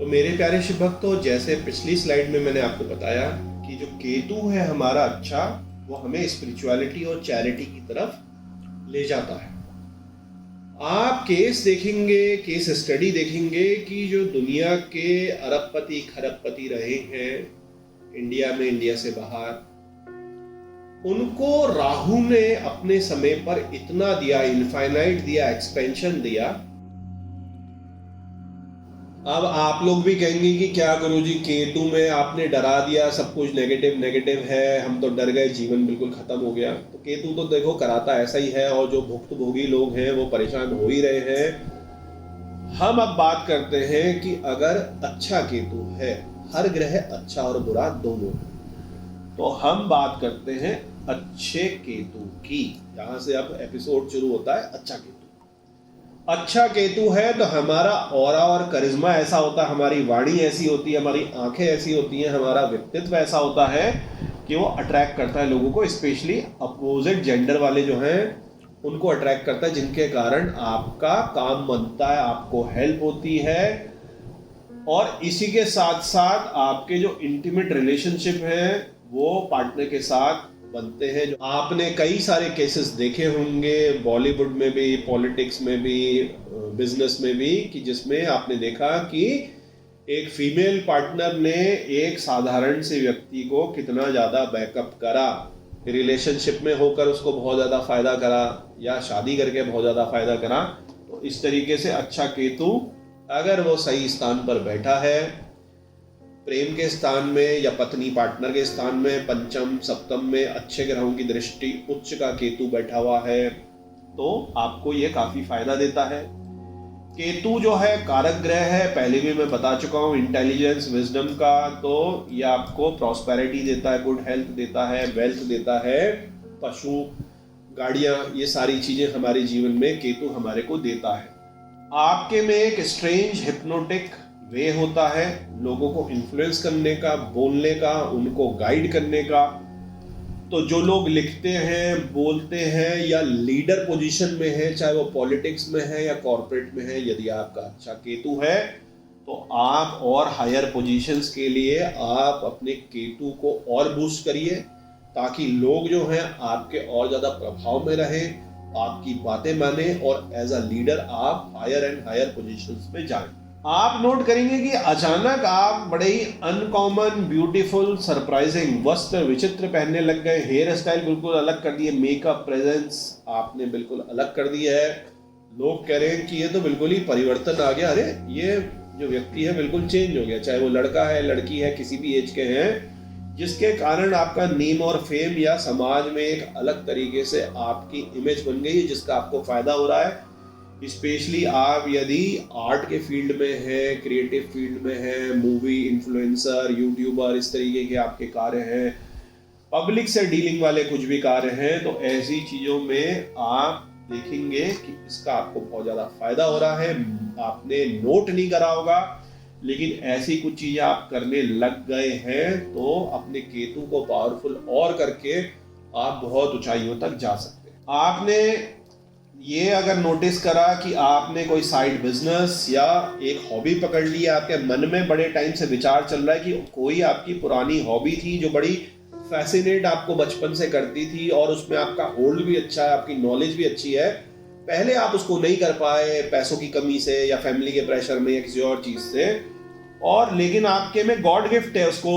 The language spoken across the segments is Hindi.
तो मेरे प्यारे शिव भक्तों, जैसे पिछली स्लाइड में मैंने आपको बताया कि जो केतु है हमारा अच्छा, वो हमें स्पिरिचुअलिटी और चैरिटी की तरफ ले जाता है। आप केस देखेंगे, केस स्टडी देखेंगे कि जो दुनिया के अरबपति खरबपति रहे हैं इंडिया में, इंडिया से बाहर, उनको राहु ने अपने समय पर इतना दिया, इनफाइनाइट दिया, एक्सपेंशन दिया। अब आप लोग भी कहेंगे कि क्या गुरुजी, केतु में आपने डरा दिया, सब कुछ नेगेटिव नेगेटिव है, हम तो डर गए, जीवन बिल्कुल खत्म हो गया। तो केतु तो देखो कराता ऐसा ही है, और जो भुक्तभोगी लोग हैं वो परेशान हो ही रहे हैं। हम अब बात करते हैं कि अगर अच्छा केतु है, हर ग्रह अच्छा और बुरा दोनों, तो हम बात करते हैं अच्छे केतु की। यहां से अब एपिसोड शुरू होता है। अच्छा केतु, अच्छा केतु है तो हमारा ऑरा और करिश्मा ऐसा होता है, हमारी वाणी ऐसी होती है, हमारी आंखें ऐसी होती हैं, हमारा व्यक्तित्व ऐसा होता है कि वो अट्रैक्ट करता है लोगों को, स्पेशली अपोजिट जेंडर वाले जो हैं उनको अट्रैक्ट करता है, जिनके कारण आपका काम बनता है, आपको हेल्प होती है। और इसी के साथ साथ आपके जो इंटीमेट रिलेशनशिप हैं वो पार्टनर के साथ बनते हैं। जो आपने कई सारे केसेस देखे होंगे बॉलीवुड में भी, पॉलिटिक्स में भी, बिजनेस में भी, कि जिसमें आपने देखा कि एक फीमेल पार्टनर ने एक साधारण से व्यक्ति को कितना ज्यादा बैकअप करा, रिलेशनशिप में होकर उसको बहुत ज्यादा फायदा करा, या शादी करके बहुत ज्यादा फायदा करा। तो इस तरीके से अच्छा केतु अगर वो सही स्थान पर बैठा है, प्रेम के स्थान में या पत्नी पार्टनर के स्थान में, पंचम सप्तम में अच्छे ग्रहों की दृष्टि, उच्च का केतु बैठा हुआ है, तो आपको ये काफी फायदा देता है। केतु जो है कारक ग्रह है, पहले भी मैं बता चुका हूँ, इंटेलिजेंस, विजडम का। तो ये आपको प्रॉस्पेरिटी देता है, गुड हेल्थ देता है, वेल्थ देता है, पशु, गाड़ियां, ये सारी चीजें हमारे जीवन में केतु हमारे को देता है। आपके में एक स्ट्रेंज हिप्नोटिक वे होता है लोगों को इन्फ्लुएंस करने का, बोलने का, उनको गाइड करने का। तो जो लोग लिखते हैं, बोलते हैं या लीडर पोजीशन में है, चाहे वो पॉलिटिक्स में है या कॉर्पोरेट में है, यदि आपका अच्छा केतु है तो आप और हायर पोजीशंस के लिए आप अपने केतु को और बूस्ट करिए, ताकि लोग जो हैं आपके और ज्यादा प्रभाव में रहे, आपकी बातें माने, और एज अ लीडर आप हायर एंड हायर पोजीशंस में जाएं। आप नोट करेंगे कि अचानक आप बड़े ही अनकॉमन, ब्यूटीफुल, सरप्राइजिंग वस्त्र विचित्र पहनने लग गए, हेयर स्टाइल बिल्कुल अलग कर दिए, मेकअप, प्रेजेंस आपने बिल्कुल अलग कर दिया है। लोग कह रहे हैं कि ये तो बिल्कुल ही परिवर्तन आ गया, अरे ये जो व्यक्ति है बिल्कुल चेंज हो गया, चाहे वो लड़का है, लड़की है, किसी भी एज के हैं, जिसके कारण आपका नेम और फेम या समाज में एक अलग तरीके से आपकी इमेज बन गई है, जिसका आपको फायदा हो रहा है। स्पेशली आप यदि आर्ट के फील्ड में है, क्रिएटिव फील्ड में है, मूवी इन्फ्लुएंसर, यूट्यूबर, इस तरीके के आपके कार्य हैं, पब्लिक से डीलिंग वाले कुछ भी कार्य हैं, तो ऐसी चीजों में आप देखेंगे कि इसका आपको बहुत ज्यादा फायदा हो रहा है। आपने नोट नहीं करा होगा, लेकिन ऐसी कुछ चीजें आप करने लग गए हैं, तो अपने केतु को पावरफुल और करके आप बहुत ऊंचाइयों तक जा सकते हैं। आपने ये अगर नोटिस करा कि आपने कोई साइड बिजनेस या एक हॉबी पकड़ ली, आपके मन में बड़े टाइम से विचार चल रहा है कि कोई आपकी पुरानी हॉबी थी जो बड़ी फैसिनेट आपको बचपन से करती थी, और उसमें आपका होल्ड भी अच्छा है, आपकी नॉलेज भी अच्छी है, पहले आप उसको नहीं कर पाए पैसों की कमी से या फैमिली के प्रेशर में या किसी और चीज से, और लेकिन आपके में गॉड गिफ्ट है उसको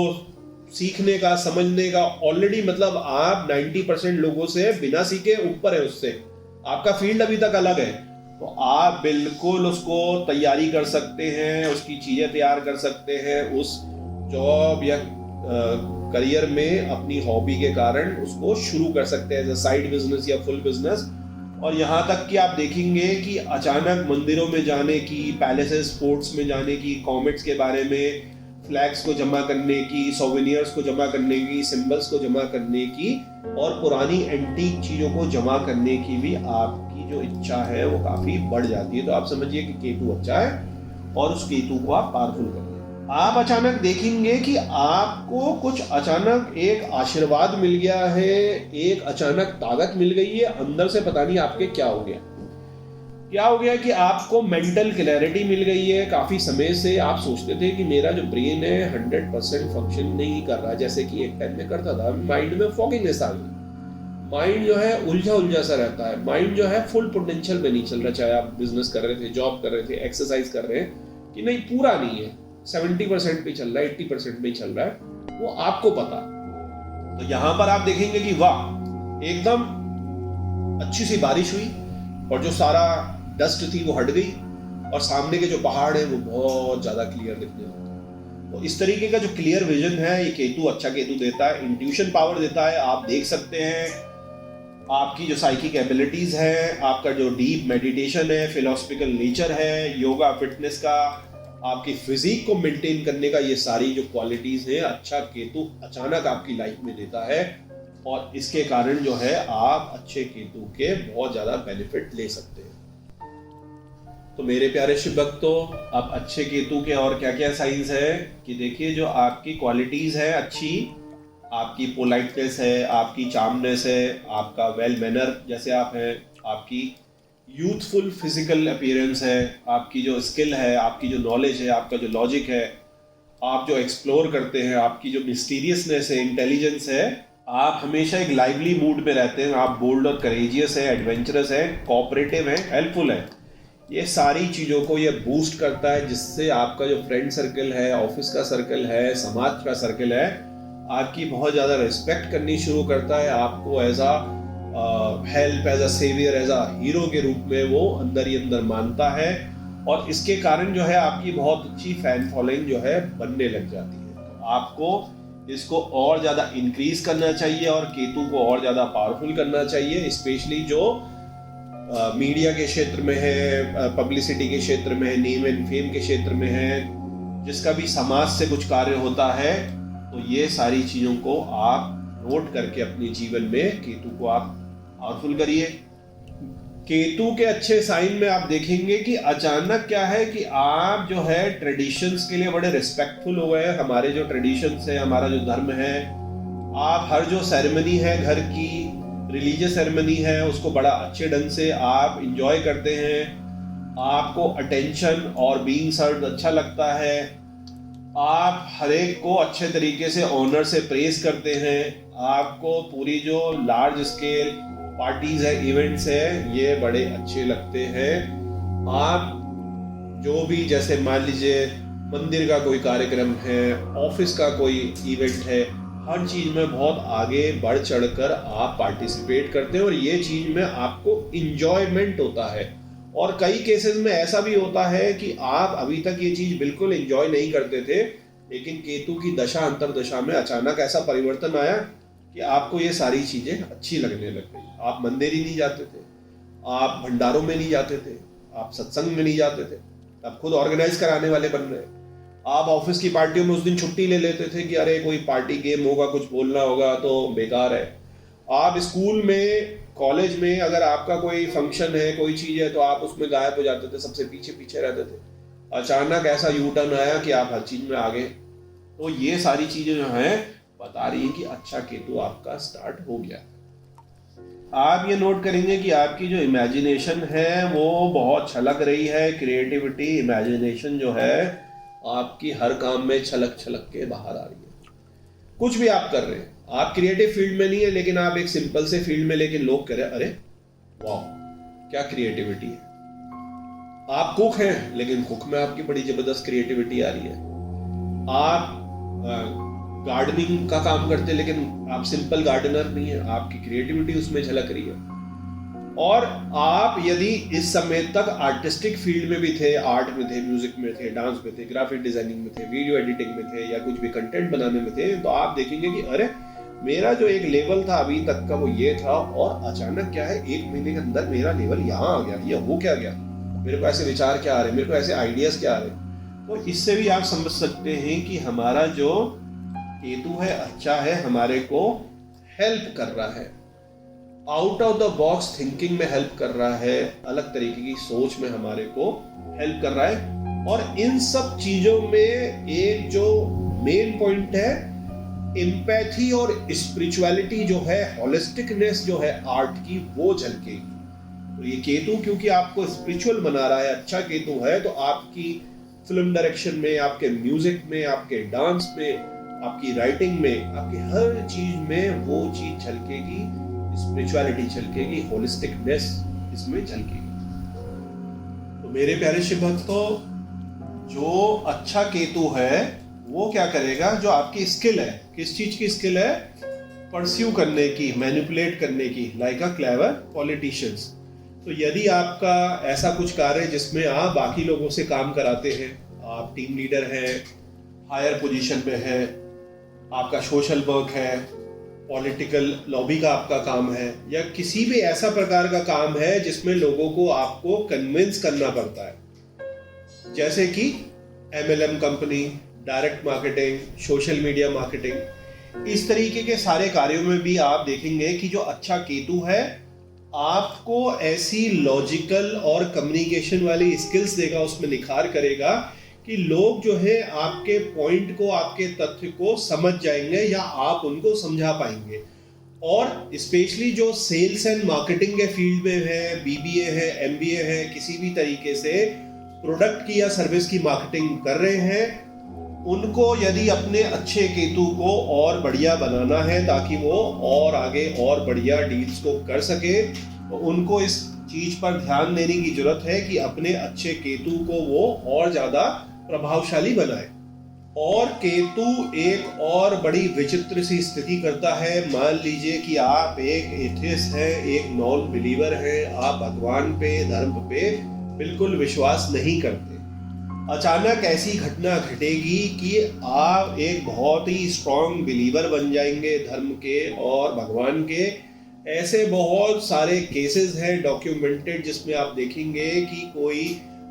सीखने का, समझने का। ऑलरेडी मतलब आप 90% लोगों से बिना सीखे ऊपर है उससे, आपका फील्ड अभी तक अलग है, तो आप बिल्कुल उसको तैयारी कर सकते हैं, उसकी चीजें तैयार कर सकते हैं, उस जॉब या करियर में अपनी हॉबी के कारण उसको शुरू कर सकते हैं, साइड बिजनेस या फुल बिजनेस। और यहाँ तक कि आप देखेंगे कि अचानक मंदिरों में जाने की, पैलेसेस, फोर्ट्स में जाने की, कॉमेट्स के बारे में, फ्लैग्स को जमा करने की, सोवेनियर्स को जमा करने की, सिंबल्स को जमा करने की, और पुरानी एंटीक चीजों को जमा करने की भी आपकी जो इच्छा है वो काफी बढ़ जाती है। तो आप समझिए कि केतु अच्छा है, और उस केतु को आप पावरफुल करिए। आप अचानक देखेंगे कि आपको कुछ अचानक एक आशीर्वाद मिल गया है, एक अचानक ताकत मिल गई है अंदर से, पता नहीं आपके क्या हो गया, क्या हो गया कि आपको मेंटल क्लैरिटी मिल गई है। काफी समय से आप सोचते थे कि मेरा जो ब्रेन है 100% फंक्शन नहीं कर रहा जैसे कि एक टाइम में करता था। माइंड में फॉगिंगनेस आ गई, माइंड जो है उलझा उलझा सा रहता है, माइंड जो है फुल पोटेंशियल में नहीं चल रहा। चाहे आप बिजनेस कर रहे थे, जॉब कर रहे थे, एक्सरसाइज कर रहे हैं कि नहीं, पूरा नहीं है, 70% पे चल रहा है, 80% पे चल रहा है, वो आपको पता। तो यहां पर आप देखेंगे कि वाह, एकदम अच्छी सी बारिश हुई और जो सारा डस्ट थी वो हट गई और सामने के जो पहाड़ है वो बहुत ज्यादा क्लियर दिखने लगे। तो इस तरीके का जो क्लियर विजन है ये केतु अच्छा केतु देता है, इंट्यूशन पावर देता है। आप देख सकते हैं आपकी जो साइकिक एबिलिटीज है, आपका जो डीप मेडिटेशन है, फिलोसफिकल नेचर है, योगा फिटनेस का, आपकी फिजिक को मेंटेन करने का, ये सारी जो क्वालिटीज है अच्छा केतु अचानक आपकी लाइफ में देता है। और इसके कारण जो है आप अच्छे केतु के बहुत ज्यादा बेनिफिट ले सकते हैं। तो मेरे प्यारे शिव भक्तों, अब अच्छे केतु के और क्या क्या साइंस है कि देखिए, जो आपकी क्वालिटीज है अच्छी, आपकी पोलाइटनेस है, आपकी चार्मनेस है, आपका वेल मैनर जैसे आप हैं, आपकी यूथफुल फिजिकल अपीयरेंस है, आपकी जो स्किल है, आपकी जो नॉलेज है, आपका जो लॉजिक है, आप जो एक्सप्लोर करते हैं, आपकी जो मिस्टीरियसनेस है, इंटेलिजेंस है, आप हमेशा एक लाइवली मूड में रहते हैं, आप बोल्ड और करेजियस है, एडवेंचरस है, कोऑपरेटिव है, हेल्पफुल है। ये सारी चीज़ों को ये बूस्ट करता है, जिससे आपका जो फ्रेंड सर्कल है, ऑफिस का सर्कल है, समाज का सर्कल है, आपकी बहुत ज़्यादा रिस्पेक्ट करनी शुरू करता है। आपको as a help, as a saviour, as a hero के रूप में वो अंदर ही अंदर मानता है। और इसके कारण जो है आपकी बहुत अच्छी फैन फॉलोइंग जो है बनने लग जाती है। तो आपको इसको और ज़्यादा इंक्रीज करना चाहिए और केतु को और ज़्यादा पावरफुल करना चाहिए, स्पेशली जो मीडिया के क्षेत्र में है, पब्लिसिटी के क्षेत्र में है, नेम एंड फेम के क्षेत्र में है, जिसका भी समाज से कुछ कार्य होता है। तो ये सारी चीज़ों को आप नोट करके अपने जीवन में केतु को आप पावरफुल करिए। केतु के अच्छे साइन में आप देखेंगे कि अचानक क्या है कि आप जो है ट्रेडिशंस के लिए बड़े रिस्पेक्टफुल हो गए। हमारे जो ट्रेडिशंस है, हमारा जो धर्म है, आप हर जो सेरेमनी है, घर की रिलीजियस सेरेमनी है, उसको बड़ा अच्छे ढंग से आप इंजॉय करते हैं। आपको अटेंशन और बीइंग सर्व्ड अच्छा लगता है। आप हर एक को अच्छे तरीके से ऑनर से प्रेज करते हैं। आपको पूरी जो लार्ज स्केल पार्टीज है, इवेंट्स है, ये बड़े अच्छे लगते हैं। आप जो भी, जैसे मान लीजिए मंदिर का कोई कार्यक्रम है, ऑफिस का कोई इवेंट है, हर चीज में बहुत आगे बढ़ चढ़कर आप पार्टिसिपेट करते हैं और ये चीज में आपको इंजॉयमेंट होता है। और कई केसेस में ऐसा भी होता है कि आप अभी तक ये चीज बिल्कुल एंजॉय नहीं करते थे, लेकिन केतु की दशा अंतरदशा में अचानक ऐसा परिवर्तन आया कि आपको ये सारी चीजें अच्छी लगने लग गई। आप मंदिर ही नहीं जाते थे, आप भंडारों में नहीं जाते थे, आप सत्संग में नहीं जाते थे, आप खुद ऑर्गेनाइज कराने वाले बन रहे। आप ऑफिस की पार्टियों में उस दिन छुट्टी ले लेते थे कि अरे कोई पार्टी गेम होगा, कुछ बोलना होगा तो बेकार है। आप स्कूल में, कॉलेज में अगर आपका कोई फंक्शन है, कोई चीज है, तो आप उसमें गायब हो जाते थे, सबसे पीछे पीछे रहते थे। अचानक ऐसा यू टर्न आया कि आप हर चीज में आ गए। तो ये सारी चीजें जो हैं बता रही है कि अच्छा केतु आपका स्टार्ट हो गया। आप ये नोट करेंगे कि आपकी जो इमेजिनेशन है वो बहुत छलक रही है। क्रिएटिविटी, इमेजिनेशन जो है आपकी हर काम में छलक छलक के बाहर आ रही है। कुछ भी आप कर रहे हैं, आप क्रिएटिव फील्ड में नहीं है, लेकिन आप एक सिंपल से फील्ड में, लेकिन लोग कह रहे हैं अरे वाह क्या क्रिएटिविटी है। आप कुक हैं, लेकिन कुक में आपकी बड़ी जबरदस्त क्रिएटिविटी आ रही है। आप गार्डनिंग का काम करते हैं, लेकिन आप सिंपल गार्डनर नहीं है, आपकी क्रिएटिविटी उसमें झलक रही है। और आप यदि इस समय तक आर्टिस्टिक फील्ड में भी थे, आर्ट में थे, म्यूजिक में थे, डांस में थे, ग्राफिक डिजाइनिंग में थे, वीडियो एडिटिंग में थे, या कुछ भी कंटेंट बनाने में थे, तो आप देखेंगे कि अरे मेरा जो एक लेवल था अभी तक का वो ये था, और अचानक क्या है 1 महीने के अंदर मेरा लेवल यहाँ आ गया। ये हो क्या गया, मेरे को ऐसे विचार क्या आ रहे, मेरे को ऐसे आइडियाज क्या आ रहे। तो इससे भी आप समझ सकते हैं कि हमारा जो केतु है अच्छा है, हमारे को हेल्प कर रहा है, out of the box thinking में हेल्प कर रहा है, अलग तरीके की सोच में हमारे को हेल्प कर रहा है। और इन सब चीजों में एक जो मेन पॉइंट है, एम्पैथी और स्पिरिचुअलिटी जो है, होलिस्टिकनेस जो है आर्ट की, वो झलकेगी। तो ये केतु क्योंकि आपको स्पिरिचुअल बना रहा है, अच्छा केतु है, तो आपकी फिल्म डायरेक्शन में, आपके म्यूजिक में, आपके डांस में, आपकी राइटिंग में, आपकी हर चीज में वो चीज झलकेगी, स्पिरिचुअलिटी झलकेगी, होलिस्टिकनेस इसमें झलकेगी। तो मेरे प्यारे शिव भक्तों, जो अच्छा केतु है वो क्या करेगा, जो आपकी स्किल है, किस चीज की स्किल है, परस्यू करने की, मैनिपुलेट करने की, लाइक अ क्लेवर पॉलिटिशियंस। तो यदि आपका ऐसा कुछ कार्य है जिसमें आप बाकी लोगों से काम कराते हैं, आप टीम लीडर हैं, हायर पोजीशन में हैं, आपका सोशल वर्क है, पॉलिटिकल लॉबी का आपका काम है, या किसी भी ऐसा प्रकार का काम है जिसमें लोगों को आपको कन्विंस करना पड़ता है, जैसे कि MLM company, direct marketing, social media marketing, इस तरीके के सारे कार्यों में भी आप देखेंगे कि जो अच्छा केतु है आपको ऐसी लॉजिकल और कम्युनिकेशन वाली स्किल्स देगा, उसमें निखार करेगा कि लोग जो है आपके पॉइंट को, आपके तथ्य को समझ जाएंगे या आप उनको समझा पाएंगे। और स्पेशली जो सेल्स एंड मार्केटिंग के फील्ड में है, BBA है, MBA है, किसी भी तरीके से प्रोडक्ट की या सर्विस की मार्केटिंग कर रहे हैं, उनको यदि अपने अच्छे केतु को और बढ़िया बनाना है ताकि वो और आगे और बढ़िया डील्स को कर सके, तो उनको इस चीज पर ध्यान देने की जरूरत है कि अपने अच्छे केतु को वो और ज्यादा प्रभावशाली बनाए। और केतु एक और बड़ी विचित्र सी स्थिति करता है। मान लीजिए कि आप एक एथियस्ट हैं, एक नॉन बिलीवर हैं, आप भगवान पे, धर्म पे बिल्कुल विश्वास नहीं करते, अचानक ऐसी घटना घटेगी कि आप एक बहुत ही स्ट्रॉन्ग बिलीवर बन जाएंगे धर्म के और भगवान के। ऐसे बहुत सारे केसेस हैं डॉक्यूमेंटेड जिसमें आप देखेंगे कि कोई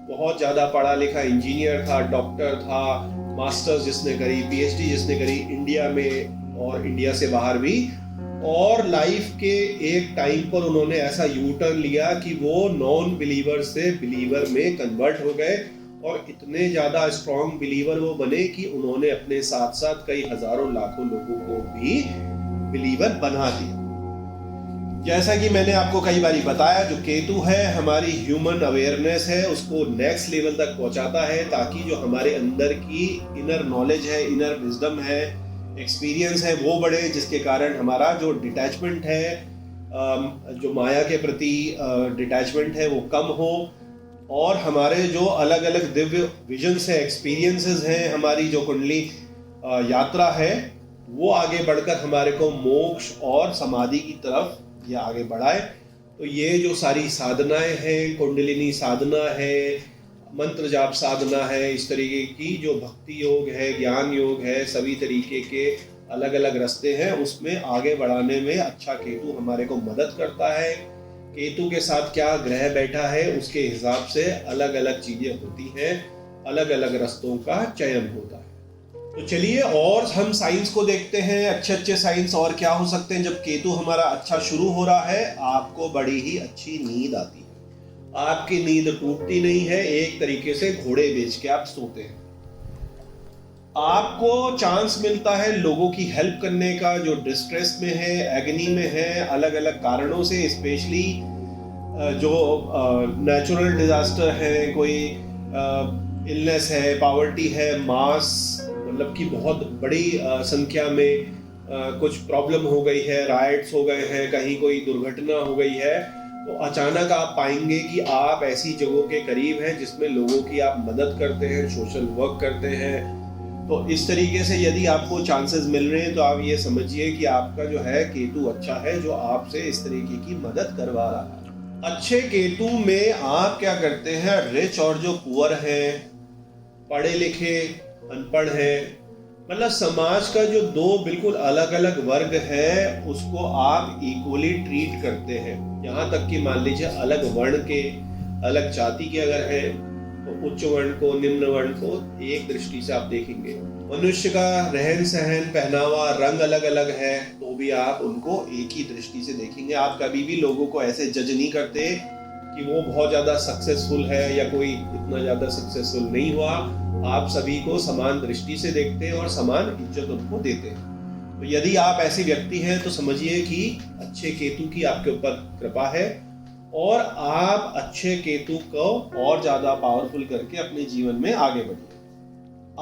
बहुत ज़्यादा पढ़ा लिखा इंजीनियर था, डॉक्टर था, मास्टर्स जिसने करी, PhD जिसने करी इंडिया में और इंडिया से बाहर भी, और लाइफ के एक टाइम पर उन्होंने ऐसा यू टर्न लिया कि वो नॉन बिलीवर से बिलीवर में कन्वर्ट हो गए और इतने ज़्यादा स्ट्रॉन्ग बिलीवर वो बने कि उन्होंने अपने साथ साथ कई हजारों लाखों लोगों को भी बिलीवर बना दिया। जैसा कि मैंने आपको कई बार बताया, जो केतु है हमारी ह्यूमन अवेयरनेस है, उसको नेक्स्ट लेवल तक पहुंचाता है ताकि जो हमारे अंदर की इनर नॉलेज है, इनर विजडम है, एक्सपीरियंस है, वो बढ़े, जिसके कारण हमारा जो डिटैचमेंट है, जो माया के प्रति डिटैचमेंट है, वो कम हो, और हमारे जो अलग अलग दिव्य विजन्स है, एक्सपीरियंसेस हैं, हमारी जो कुंडली यात्रा है, वो आगे बढ़कर हमारे को मोक्ष और समाधि की तरफ ये आगे बढ़ाए। तो ये जो सारी साधनाएं हैं, कुंडलिनी साधना है, मंत्र जाप साधना है, इस तरीके की जो भक्ति योग है, ज्ञान योग है, सभी तरीके के अलग अलग रास्ते हैं, उसमें आगे बढ़ाने में अच्छा केतु हमारे को मदद करता है। केतु के साथ क्या ग्रह बैठा है उसके हिसाब से अलग अलग चीजें होती हैं, अलग अलग रास्तों का चयन होता है। तो चलिए और हम साइंस को देखते हैं, अच्छे अच्छे साइंस और क्या हो सकते हैं। जब केतु हमारा अच्छा शुरू हो रहा है, आपको बड़ी ही अच्छी नींद आती है, आपकी नींद टूटती नहीं है, एक तरीके से घोड़े बेच के आप सोते हैं। आपको चांस मिलता है लोगों की हेल्प करने का, जो डिस्ट्रेस में है, एगनी में है, अलग अलग कारणों से, स्पेशली जो नेचुरल डिजास्टर है, कोई इलनेस है, पॉवर्टी है, मास मतलब कि बहुत बड़ी संख्या में कुछ प्रॉब्लम हो गई है, राइट्स हो गए हैं, कहीं कोई दुर्घटना हो गई है, तो अचानक आप पाएंगे कि आप ऐसी जगहों के करीब हैं जिसमें लोगों की आप मदद करते हैं, सोशल वर्क करते हैं। तो इस तरीके से यदि आपको चांसेस मिल रहे हैं तो आप ये समझिए कि आपका जो है केतु अच्छा है, जो आपसे इस तरीके की मदद करवा रहा है। अच्छे केतु में आप क्या करते हैं, रिच और जो पुअर हैं, पढ़े लिखे, अनपढ़ है, मतलब समाज का जो दो बिल्कुल अलग अलग वर्ग है उसको आप इक्वली ट्रीट करते हैं। यहाँ तक कि मान लीजिए अलग वर्ण के, अलग जाति के अगर है तो उच्च वर्ण को, निम्न वर्ण को एक दृष्टि से आप देखेंगे। मनुष्य का रहन सहन, पहनावा, रंग अलग अलग है तो भी आप उनको एक ही दृष्टि से देखेंगे। आप कभी भी लोगों को ऐसे जज नहीं करते कि वो बहुत ज्यादा सक्सेसफुल है या कोई इतना ज्यादा सक्सेसफुल नहीं हुआ। आप सभी को समान दृष्टि से देखते हैं और समान इज्जत उनको देते हैं। तो यदि आप ऐसे व्यक्ति हैं तो समझिए कि अच्छे केतु की आपके ऊपर कृपा है और आप अच्छे केतु को और ज्यादा पावरफुल करके अपने जीवन में आगे बढ़िए।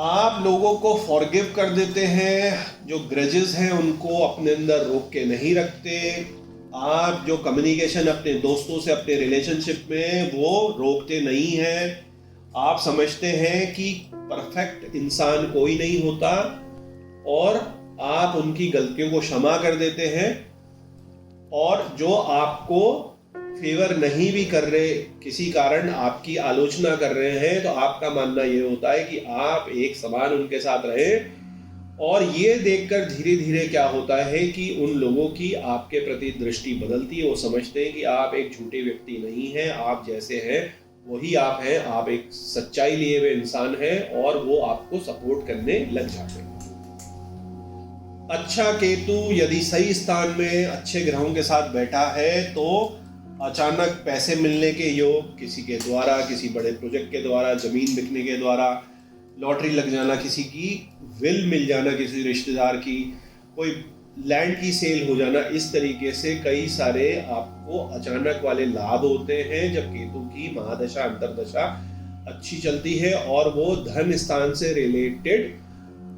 आप लोगों को फॉरगिव कर देते हैं, जो ग्रजेस हैं उनको अपने अंदर रोक के नहीं रखते। आप जो कम्युनिकेशन अपने दोस्तों से, अपने रिलेशनशिप में, वो रोकते नहीं हैं। आप समझते हैं कि परफेक्ट इंसान कोई नहीं होता और आप उनकी गलतियों को क्षमा कर देते हैं। और जो आपको फेवर नहीं भी कर रहे, किसी कारण आपकी आलोचना कर रहे हैं, तो आपका मानना यह होता है कि आप एक समान उनके साथ रहें। और ये देखकर धीरे धीरे क्या होता है कि उन लोगों की आपके प्रति दृष्टि बदलती है। वो समझते हैं कि आप एक झूठे व्यक्ति नहीं हैं, आप जैसे हैं वही आप हैं, आप एक सच्चाई लिए हुए इंसान हैं और वो आपको सपोर्ट करने लग जाते हैं। अच्छा केतु यदि सही स्थान में अच्छे ग्रहों के साथ बैठा है तो अचानक पैसे मिलने के योग, किसी के द्वारा, किसी बड़े प्रोजेक्ट के द्वारा, जमीन बिकने के द्वारा, लॉटरी लग जाना, किसी की विल मिल जाना, किसी रिश्तेदार की, कोई लैंड की सेल हो जाना, इस तरीके से कई सारे आपको अचानक वाले लाभ होते हैं जब केतु की महादशा, अंतरदशा अच्छी चलती है। और वो धन स्थान से रिलेटेड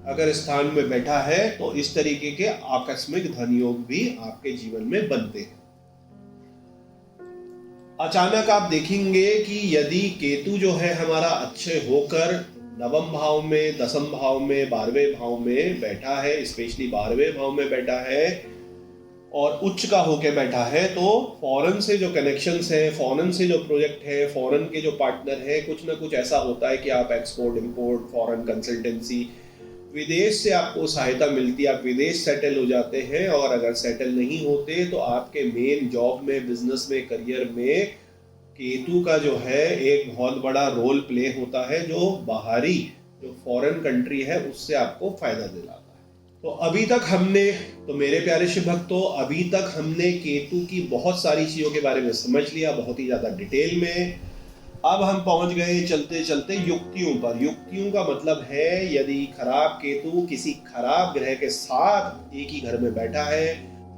अगर स्थान में बैठा है तो इस तरीके के आकस्मिक धन योग भी आपके जीवन में बनते हैं। अचानक आप देखेंगे कि यदि केतु जो है हमारा अच्छे होकर नवम भाव में, दसम भाव में, 12वें भाव में बैठा है, स्पेशली 12वें भाव में बैठा है और उच्च का होके बैठा है, तो फॉरेन से जो कनेक्शंस है, फॉरेन से जो प्रोजेक्ट है, फॉरेन के जो पार्टनर है, कुछ ना कुछ ऐसा होता है कि आप एक्सपोर्ट, इंपोर्ट, फॉरेन कंसल्टेंसी, विदेश से आपको सहायता मिलती है, आप विदेश सेटल हो जाते हैं। और अगर सेटल नहीं होते तो आपके मेन जॉब में, बिजनेस में, करियर में केतु का जो है एक बहुत बड़ा रोल प्ले होता है, जो बाहरी, जो फॉरेन कंट्री है उससे आपको फायदा दिलाता है। तो अभी तक हमने, तो मेरे प्यारे शिव भक्तों, अभी तक हमने केतु की बहुत सारी चीजों के बारे में समझ लिया, बहुत ही ज्यादा डिटेल में। अब हम पहुंच गए चलते चलते युक्तियों पर। युक्तियों का मतलब है यदि खराब केतु किसी खराब ग्रह के साथ एक ही घर में बैठा है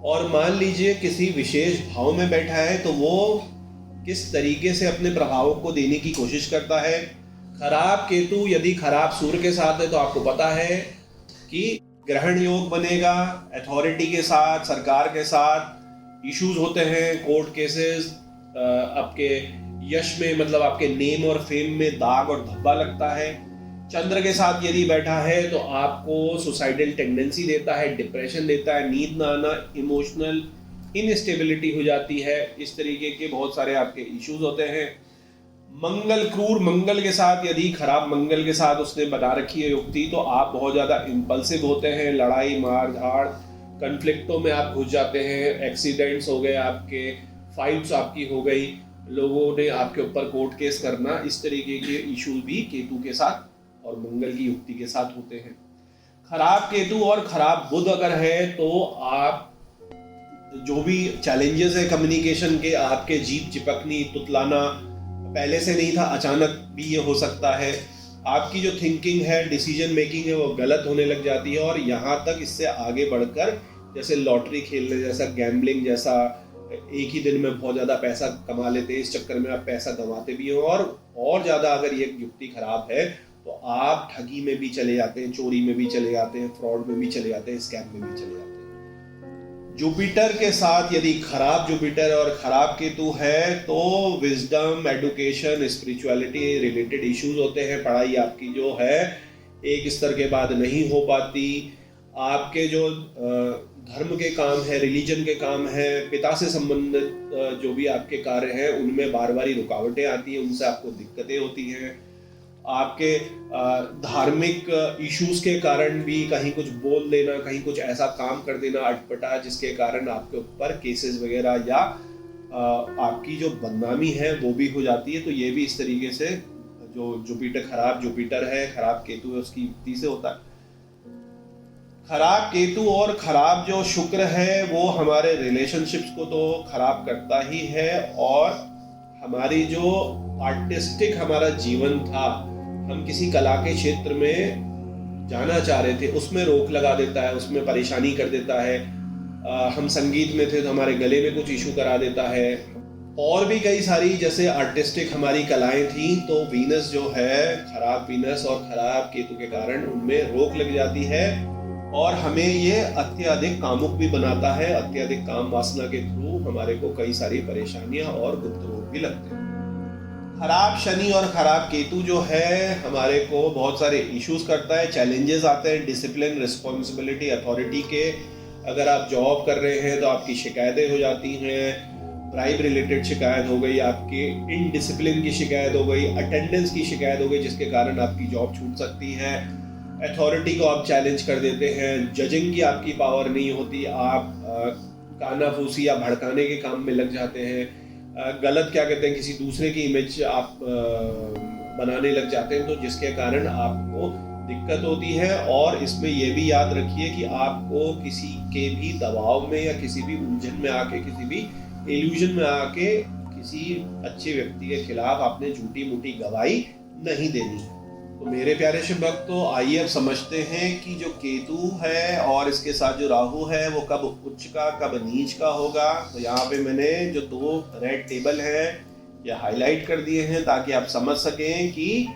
और मान लीजिए किसी विशेष भाव में बैठा है, तो वो किस तरीके से अपने प्रभावों को देने की कोशिश करता है। खराब केतु यदि खराब सूर्य के साथ है तो आपको पता है कि ग्रहण योग बनेगा, अथॉरिटी के साथ, सरकार के साथ इश्यूज होते हैं, कोर्ट केसेस, आपके यश में, मतलब आपके नेम और फेम में दाग और धब्बा लगता है। चंद्र के साथ यदि बैठा है तो आपको सुसाइडल टेंडेंसी देता है, डिप्रेशन देता है, नींद ना आना, इमोशनल इनस्टेबिलिटी हो जाती है, इस तरीके के बहुत सारे आपके इश्यूज होते हैं। मंगल, क्रूर मंगल के साथ यदि खराब मंगल के साथ उसने बना रखी है युक्ति, तो आप बहुत ज्यादा इम्पल्सिव होते हैं, लड़ाई, मार धाड़, कन्फ्लिक्टों में आप घुस जाते हैं, एक्सीडेंट्स हो गए आपके, फाइट्स आपकी हो गई, लोगों ने आपके ऊपर कोर्ट केस करना, इस तरीके के इश्यूज भी केतु के साथ और मंगल की युक्ति के साथ होते हैं। खराब केतु और खराब बुध अगर है तो आप जो भी चैलेंजेस है कम्युनिकेशन के, आपके जीप चिपकनी, तुतलाना, पहले से नहीं था, अचानक भी ये हो सकता है। आपकी जो थिंकिंग है, डिसीजन मेकिंग है, वो गलत होने लग जाती है। और यहाँ तक इससे आगे बढ़कर जैसे लॉटरी खेलने जैसा, गैम्बलिंग जैसा, एक ही दिन में बहुत ज़्यादा पैसा कमा लेते हैं, इस चक्कर में आप पैसा गंवाते भी हो। और ज़्यादा अगर ये युक्ति खराब है तो आप ठगी में भी चले जाते हैं, चोरी में भी चले जाते हैं, फ्रॉड में भी चले जाते हैं, स्कैम में भी चले जाते हैं। जुपिटर के साथ यदि खराब जुपिटर और खराब केतु है तो wisdom, education, spirituality related issues होते हैं। पढ़ाई आपकी जो है एक स्तर के बाद नहीं हो पाती। आपके जो धर्म के काम है, रिलीजन के काम है, पिता से संबंधित जो भी आपके कार्य हैं उनमें बार बार रुकावटें आती हैं, उनसे आपको दिक्कतें होती हैं। आपके धार्मिक इश्यूज के कारण भी कहीं कुछ बोल देना, कहीं कुछ ऐसा काम कर देना अटपटा, जिसके कारण आपके ऊपर केसेस वगैरह या आपकी जो बदनामी है वो भी हो जाती है। तो ये भी इस तरीके से जो जुपिटर, खराब जुपिटर है, खराब केतु है, उसकी युक्ति से होता है। खराब केतु और खराब जो शुक्र है वो हमारे रिलेशनशिप्स को तो खराब करता ही है, और हमारी जो आर्टिस्टिक हमारा जीवन था, हम किसी कला के क्षेत्र में जाना चाह रहे थे, उसमें रोक लगा देता है, उसमें परेशानी कर देता है। हम संगीत में थे तो हमारे गले में कुछ इशू करा देता है। और भी कई सारी जैसे आर्टिस्टिक हमारी कलाएं थी, तो वीनस जो है, खराब वीनस और खराब केतु के कारण उनमें रोक लग जाती है और हमें ये अत्यधिक कामुक भी बनाता है। अत्यधिक काम वासना के थ्रू हमारे को कई सारी परेशानियां और गुप्त रोग भी लगते हैं। खराब शनि और खराब केतु जो है हमारे को बहुत सारे इश्यूज करता है, चैलेंजेस आते हैं डिसिप्लिन, रिस्पॉन्सिबिलिटी, अथॉरिटी के। अगर आप जॉब कर रहे हैं तो आपकी शिकायतें हो जाती हैं, ब्राइब रिलेटेड शिकायत हो गई, आपकी इनडिसिप्लिन की शिकायत हो गई, अटेंडेंस की शिकायत हो गई, जिसके कारण आपकी जॉब छूट सकती है। अथॉरिटी को आप चैलेंज कर देते हैं, जजिंग की आपकी पावर नहीं होती, आप कानाफूसी या भड़काने के काम में लग जाते हैं, गलत क्या कहते हैं किसी दूसरे की इमेज आप बनाने लग जाते हैं, तो जिसके कारण आपको दिक्कत होती है। और इसमें यह भी याद रखिए कि आपको किसी के भी दबाव में या किसी भी उलझन में आके, किसी भी इल्यूजन में आके किसी अच्छे व्यक्ति के खिलाफ आपने झूठी मूठी गवाही नहीं देनी है। तो मेरे प्यारे शिव भक्तों, आइए अब समझते हैं कि जो केतु है और इसके साथ जो राहु है वो कब उच्च का कब नीच का होगा। तो यहाँ पे मैंने जो 2 रेड टेबल है ये हाईलाइट कर दिए हैं ताकि आप समझ सकें कि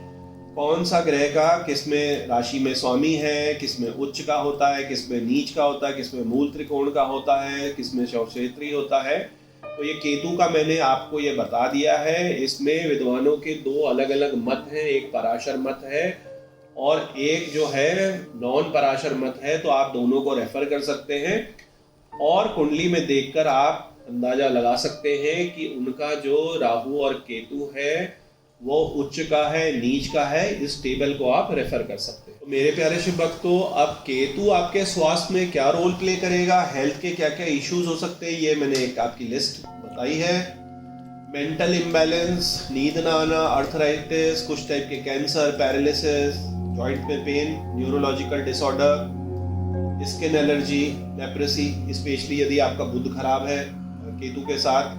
कौन सा ग्रह का किसमें राशि में स्वामी है, किसमें उच्च का होता है, किसमें नीच का होता है, किसमें मूल त्रिकोण का होता है, किसमें शवक्षेत्री होता है। तो ये केतु का मैंने आपको ये बता दिया है। इसमें विद्वानों के 2 अलग अलग मत हैं, एक पराशर मत है और एक जो है नॉन पराशर मत है। तो आप दोनों को रेफर कर सकते हैं और कुंडली में देखकर आप अंदाजा लगा सकते हैं कि उनका जो राहु और केतु है वो उच्च का है, नीच का है। इस टेबल को आप रेफर कर सकते हैं। तो मेरे प्यारे शिव भक्तों, अब केतु आपके स्वास्थ्य में क्या रोल प्ले करेगा, हेल्थ के क्या क्या इश्यूज हो सकते हैं, ये मैंने एक आपकी लिस्ट बताई है। मेंटल इम्बैलेंस, नींद ना आना, अर्थराइटिस, कुछ टाइप के कैंसर, पैरालिसिस, जॉइंट में pain, neurological disorder, skin allergy, leprosy, specially यदि आपका बुध खराब है केतु के साथ,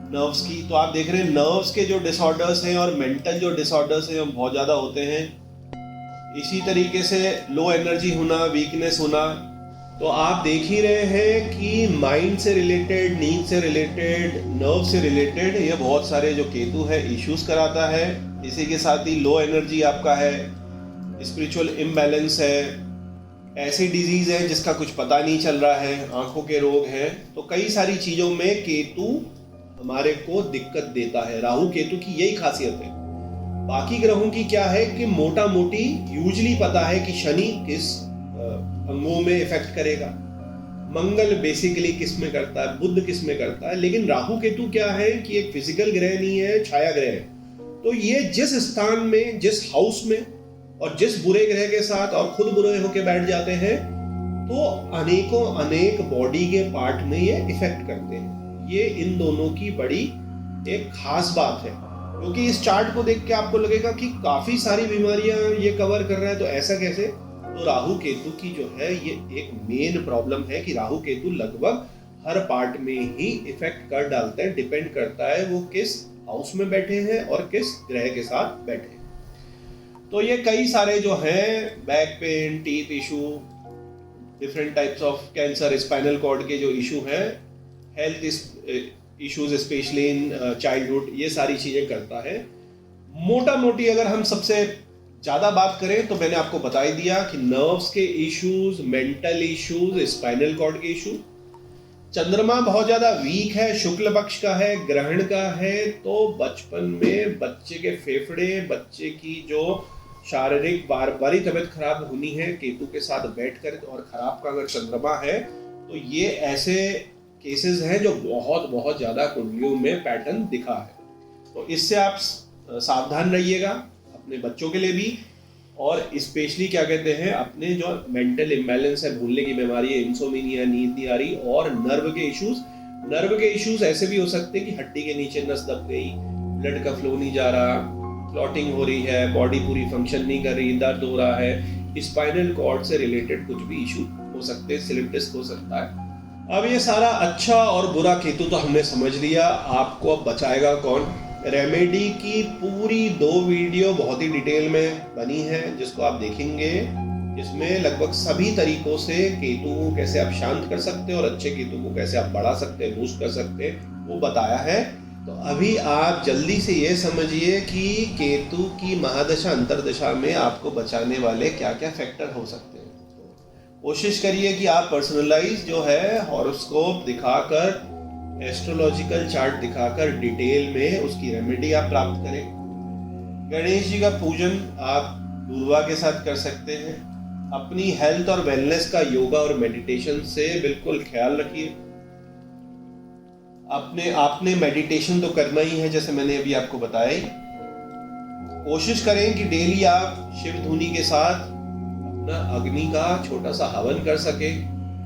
नर्व्स की। तो आप देख रहे हैं नर्व्स के जो डिसऑर्डर्स हैं और मेंटल जो डिसऑर्डर्स हैं वो बहुत ज़्यादा होते हैं। इसी तरीके से लो एनर्जी होना, वीकनेस होना। तो आप देख ही रहे हैं कि माइंड से रिलेटेड, नींद से रिलेटेड, नर्व से रिलेटेड ये बहुत सारे जो केतु है इश्यूज कराता है। इसी के साथ ही लो एनर्जी आपका है, स्पिरिचुअल इम्बैलेंस है, ऐसी डिजीज है जिसका कुछ पता नहीं चल रहा है, आंखों के रोग हैं। तो कई सारी चीज़ों में केतु हमारे को दिक्कत देता है। राहु केतु की यही खासियत है। बाकी ग्रहों की क्या है कि मोटा मोटी यूजली पता है कि शनि किस अंगों में इफेक्ट करेगा, मंगल बेसिकली किस में करता है, बुध किस में करता है। लेकिन राहु केतु क्या है कि एक फिजिकल ग्रह नहीं है, छाया ग्रह है। तो ये जिस स्थान में, जिस हाउस में और जिस बुरे ग्रह के साथ और खुद बुरे होके बैठ जाते हैं तो अनेकों अनेक बॉडी के पार्ट में ये इफेक्ट करते हैं। ये इन दोनों की बड़ी एक खास बात है, क्योंकि इस चार्ट को देख के आपको लगेगा कि काफी सारी बीमारियां ये कवर कर रहा है, तो ऐसा कैसे। तो राहु केतु की जो है ये एक मेन प्रॉब्लम है कि राहु केतु लगभग हर पार्ट में ही इफेक्ट कर डालते हैं। डिपेंड करता है वो किस हाउस में बैठे हैं और किस ग्रह के साथ बैठे हैं। तो ये कई सारे जो हैं, back pain, teeth issue, different types of cancer, spinal cord के जो इशू हैं, health issues specially in childhood, ये सारी चीजें करता है। मोटा मोटी अगर हम सबसे ज्यादा बात करें तो मैंने आपको बता ही दिया कि नर्व्स के issues, mental issues, spinal cord के इशू। चंद्रमा बहुत ज्यादा वीक है, शुक्ल पक्ष का है, ग्रहण का है, तो बचपन में बच्चे के फेफड़े, बच्चे की जो शारीरिक बार बारी तबीयत खराब होनी है केतु के साथ बैठकर, और खराब का अगर चंद्रमा है तो ये ऐसे केसेस हैं जो बहुत बहुत ज्यादा कुंडलियों में पैटर्न दिखा है। तो इससे आप सावधान रहिएगा अपने बच्चों के लिए भी, और स्पेशली क्या कहते हैं अपने जो मेंटल इम्बैलेंस है, भूलने की बीमारी है, इंसोमिनिया, नींद नहीं आ रही, और नर्व के इश्यूज। नर्व के इश्यूज ऐसे भी हो सकते हैं कि हड्डी के नीचे नस दब गई, ब्लड का फ्लो नहीं जा रहा, क्लॉटिंग हो रही है, बॉडी पूरी फंक्शन नहीं कर रही, दर्द हो रहा है, स्पाइनल कॉर्ड से रिलेटेड कुछ भी इशू हो सकते हैं, स्लिप डिस्क हो सकता है। अब ये सारा अच्छा और बुरा केतु तो हमने समझ लिया, आपको अब बचाएगा कौन। रेमेडी की पूरी 2 वीडियो बहुत ही डिटेल में बनी है जिसको आप देखेंगे, जिसमें लगभग सभी तरीकों से केतु को कैसे आप शांत कर सकते हैं और अच्छे केतु को कैसे आप बढ़ा सकते हैं, बूस्ट कर सकते हैं, वो बताया है। तो अभी आप जल्दी से ये समझिए कि केतु की महादशा अंतरदशा में आपको बचाने वाले क्या क्या फैक्टर हो सकते हैं। कोशिश करिए कि आप पर्सनलाइज जो है हॉरोस्कोप दिखाकर, एस्ट्रोलॉजिकल चार्ट दिखाकर डिटेल में उसकी रेमेडी आप प्राप्त करें। गणेश जी का पूजन आप दुर्वा के साथ कर सकते हैं। अपनी हेल्थ और वेलनेस का योगा और मेडिटेशन से बिल्कुल ख्याल रखिए। आपने मेडिटेशन तो करना ही है, जैसे मैंने अभी आपको बताया ही। कोशिश करें कि डेली आप शिव धुनी के साथ अपना अग्नि का छोटा सा हवन कर सके,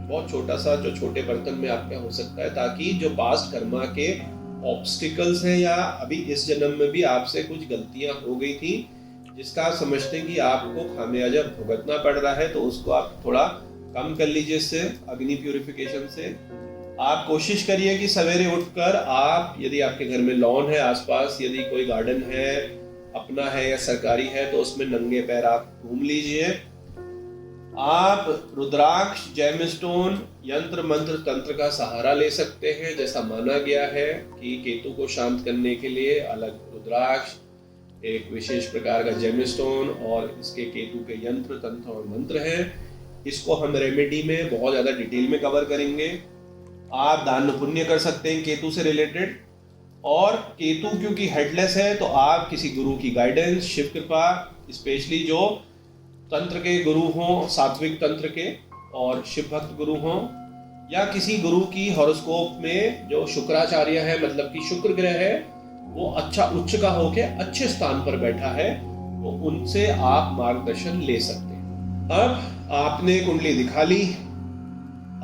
बहुत छोटा सा, जो छोटे बर्तन में आपका हो सकता है, ताकि जो पास्ट कर्मा के ऑब्स्टिकल्स हैं या अभी इस जन्म में भी आपसे कुछ गलतियां हो गई थी जिसका आप समझते हैं कि आपको खामियाजा भुगतना पड़ रहा है, तो उसको आप थोड़ा कम कर लीजिए इससे, अग्नि प्यूरिफिकेशन से। आप कोशिश करिए कि सवेरे उठकर आप, यदि आपके घर में लॉन है आसपास, यदि कोई गार्डन है अपना है या सरकारी है, तो उसमें नंगे पैर आप घूम लीजिए। आप रुद्राक्ष, जेमस्टोन, यंत्र मंत्र तंत्र का सहारा ले सकते हैं। जैसा माना गया है कि केतु को शांत करने के लिए अलग रुद्राक्ष, एक विशेष प्रकार का जेमस्टोन और इसके केतु के यंत्र तंत्र और मंत्र हैं। इसको हम रेमेडी में बहुत ज्यादा डिटेल में कवर करेंगे। आप दान पुण्य कर सकते हैं केतु से रिलेटेड, और केतु क्योंकि हेडलेस है तो आप किसी गुरु की गाइडेंस, शिव कृपा, स्पेशली जो तंत्र के गुरु हों, सात्विक तंत्र के और शिव भक्त गुरु हों, या किसी गुरु की हॉरोस्कोप में जो शुक्राचार्य है, मतलब कि शुक्र ग्रह है वो अच्छा उच्च का होके अच्छे स्थान पर बैठा है, तो उनसे आप मार्गदर्शन ले सकते हैं। अब आपने कुंडली दिखा ली,